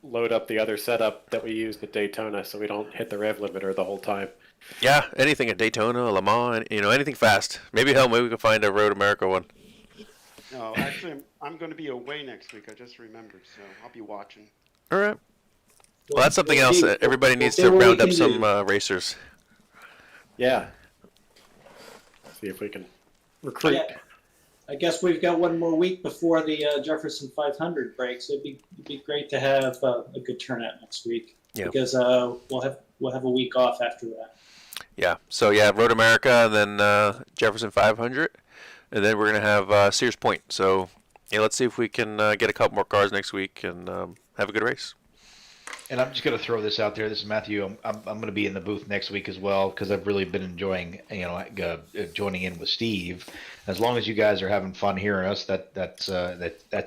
load up the other setup that we used at Daytona so we don't hit the rev limiter the whole time. Yeah, anything at Daytona, Le Mans, anything fast. Maybe we can find a Road America one. No, actually, I'm going to be away next week. I just remembered, so I'll be watching. All right. Well, that's something else. Everybody needs to see what we round up can some do. racers. Yeah. See if we can recruit. Yeah. I guess we've got one more week before the Jefferson 500 breaks. It'd be great to have a good turnout next week. Yeah. Because we'll have a week off after that. Yeah. So yeah, Road America, and then Jefferson 500, and then we're gonna have Sears Point. So yeah, let's see if we can get a couple more cars next week and have a good race. And I'm just going to throw this out there. This is Matthew. I'm going to be in the booth next week as well because I've really been enjoying, joining in with Steve. As long as you guys are having fun hearing us, that's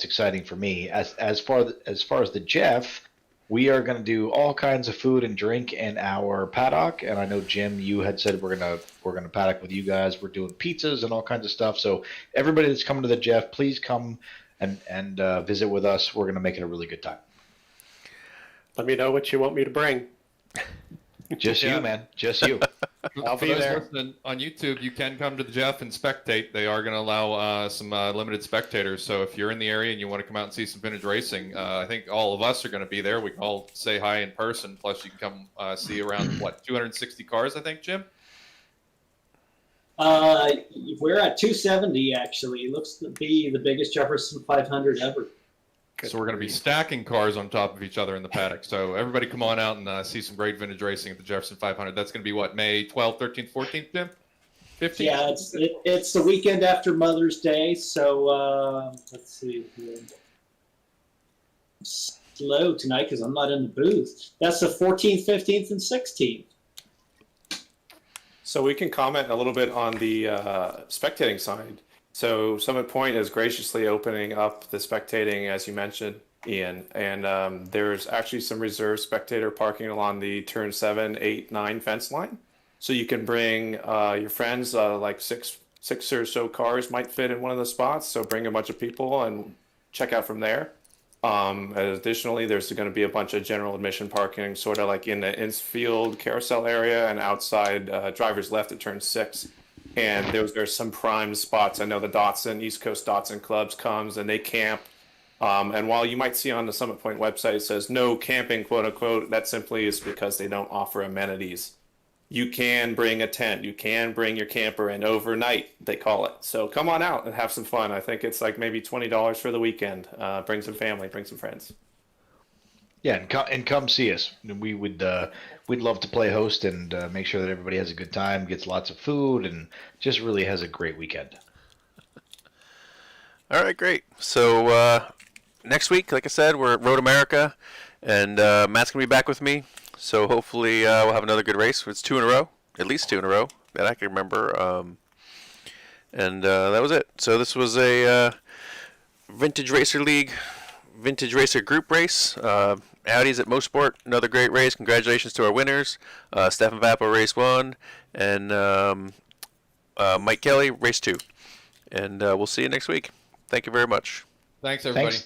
exciting for me. As far as the Jeff, we are going to do all kinds of food and drink in our paddock. And I know Jim, you had said we're gonna paddock with you guys. We're doing pizzas and all kinds of stuff. So everybody that's coming to the Jeff, please come and visit with us. We're going to make it a really good time. Let me know what you want me to bring. Just Yeah. you, man. Just you. I'll For be those there. listening on YouTube, you can come to the Jeff and spectate. They are going to allow some limited spectators. So if you're in the area and you want to come out and see some vintage racing, I think all of us are going to be there. We can all say hi in person. Plus, you can come see around 260 cars, I think, Jim. We're at 270 actually. It looks to be the biggest Jefferson 500 ever. So we're going to be stacking cars on top of each other in the paddock. So everybody come on out and see some great vintage racing at the Jefferson 500. That's going to be what, May 12th, 13th, 14th, Jim? 15th? Yeah, it's the weekend after Mother's Day, so let's see here. Slow tonight because I'm not in the booth. That's the 14th, 15th, and 16th. So we can comment a little bit on the spectating side. So Summit Point is graciously opening up the spectating, as you mentioned, Ian, and there's actually some reserved spectator parking along the turn 7, 8, 9 fence line. So you can bring your friends, like six or so cars might fit in one of the spots. So bring a bunch of people and check out from there. Additionally, there's going to be a bunch of general admission parking, sort of like in the infield carousel area and outside driver's left at turn 6. and there's some prime spots. I know the Datsun, East Coast Datsun Clubs comes and they camp. And while you might see on the Summit Point website it says no camping, quote unquote, that simply is because they don't offer amenities. You can bring a tent. You can bring your camper in overnight, they call it. So come on out and have some fun. I think it's like maybe $20 for the weekend. Bring some family, bring some friends. Yeah, and come see us. We would we'd love to play host and make sure that everybody has a good time, gets lots of food, and just really has a great weekend. All right, great. So next week, like I said, we're at Road America, and Matt's gonna be back with me. So hopefully we'll have another good race. It's 2 in a row, at least 2 in a row that I can remember. And that was it. So this was a Vintage Racer League, Vintage Racer Group race. Audi's at Mosport, another great race. Congratulations to our winners. Stefan Vappo, race 1, and Mike Kelly, race 2. And we'll see you next week. Thank you very much. Thanks, everybody. Thanks.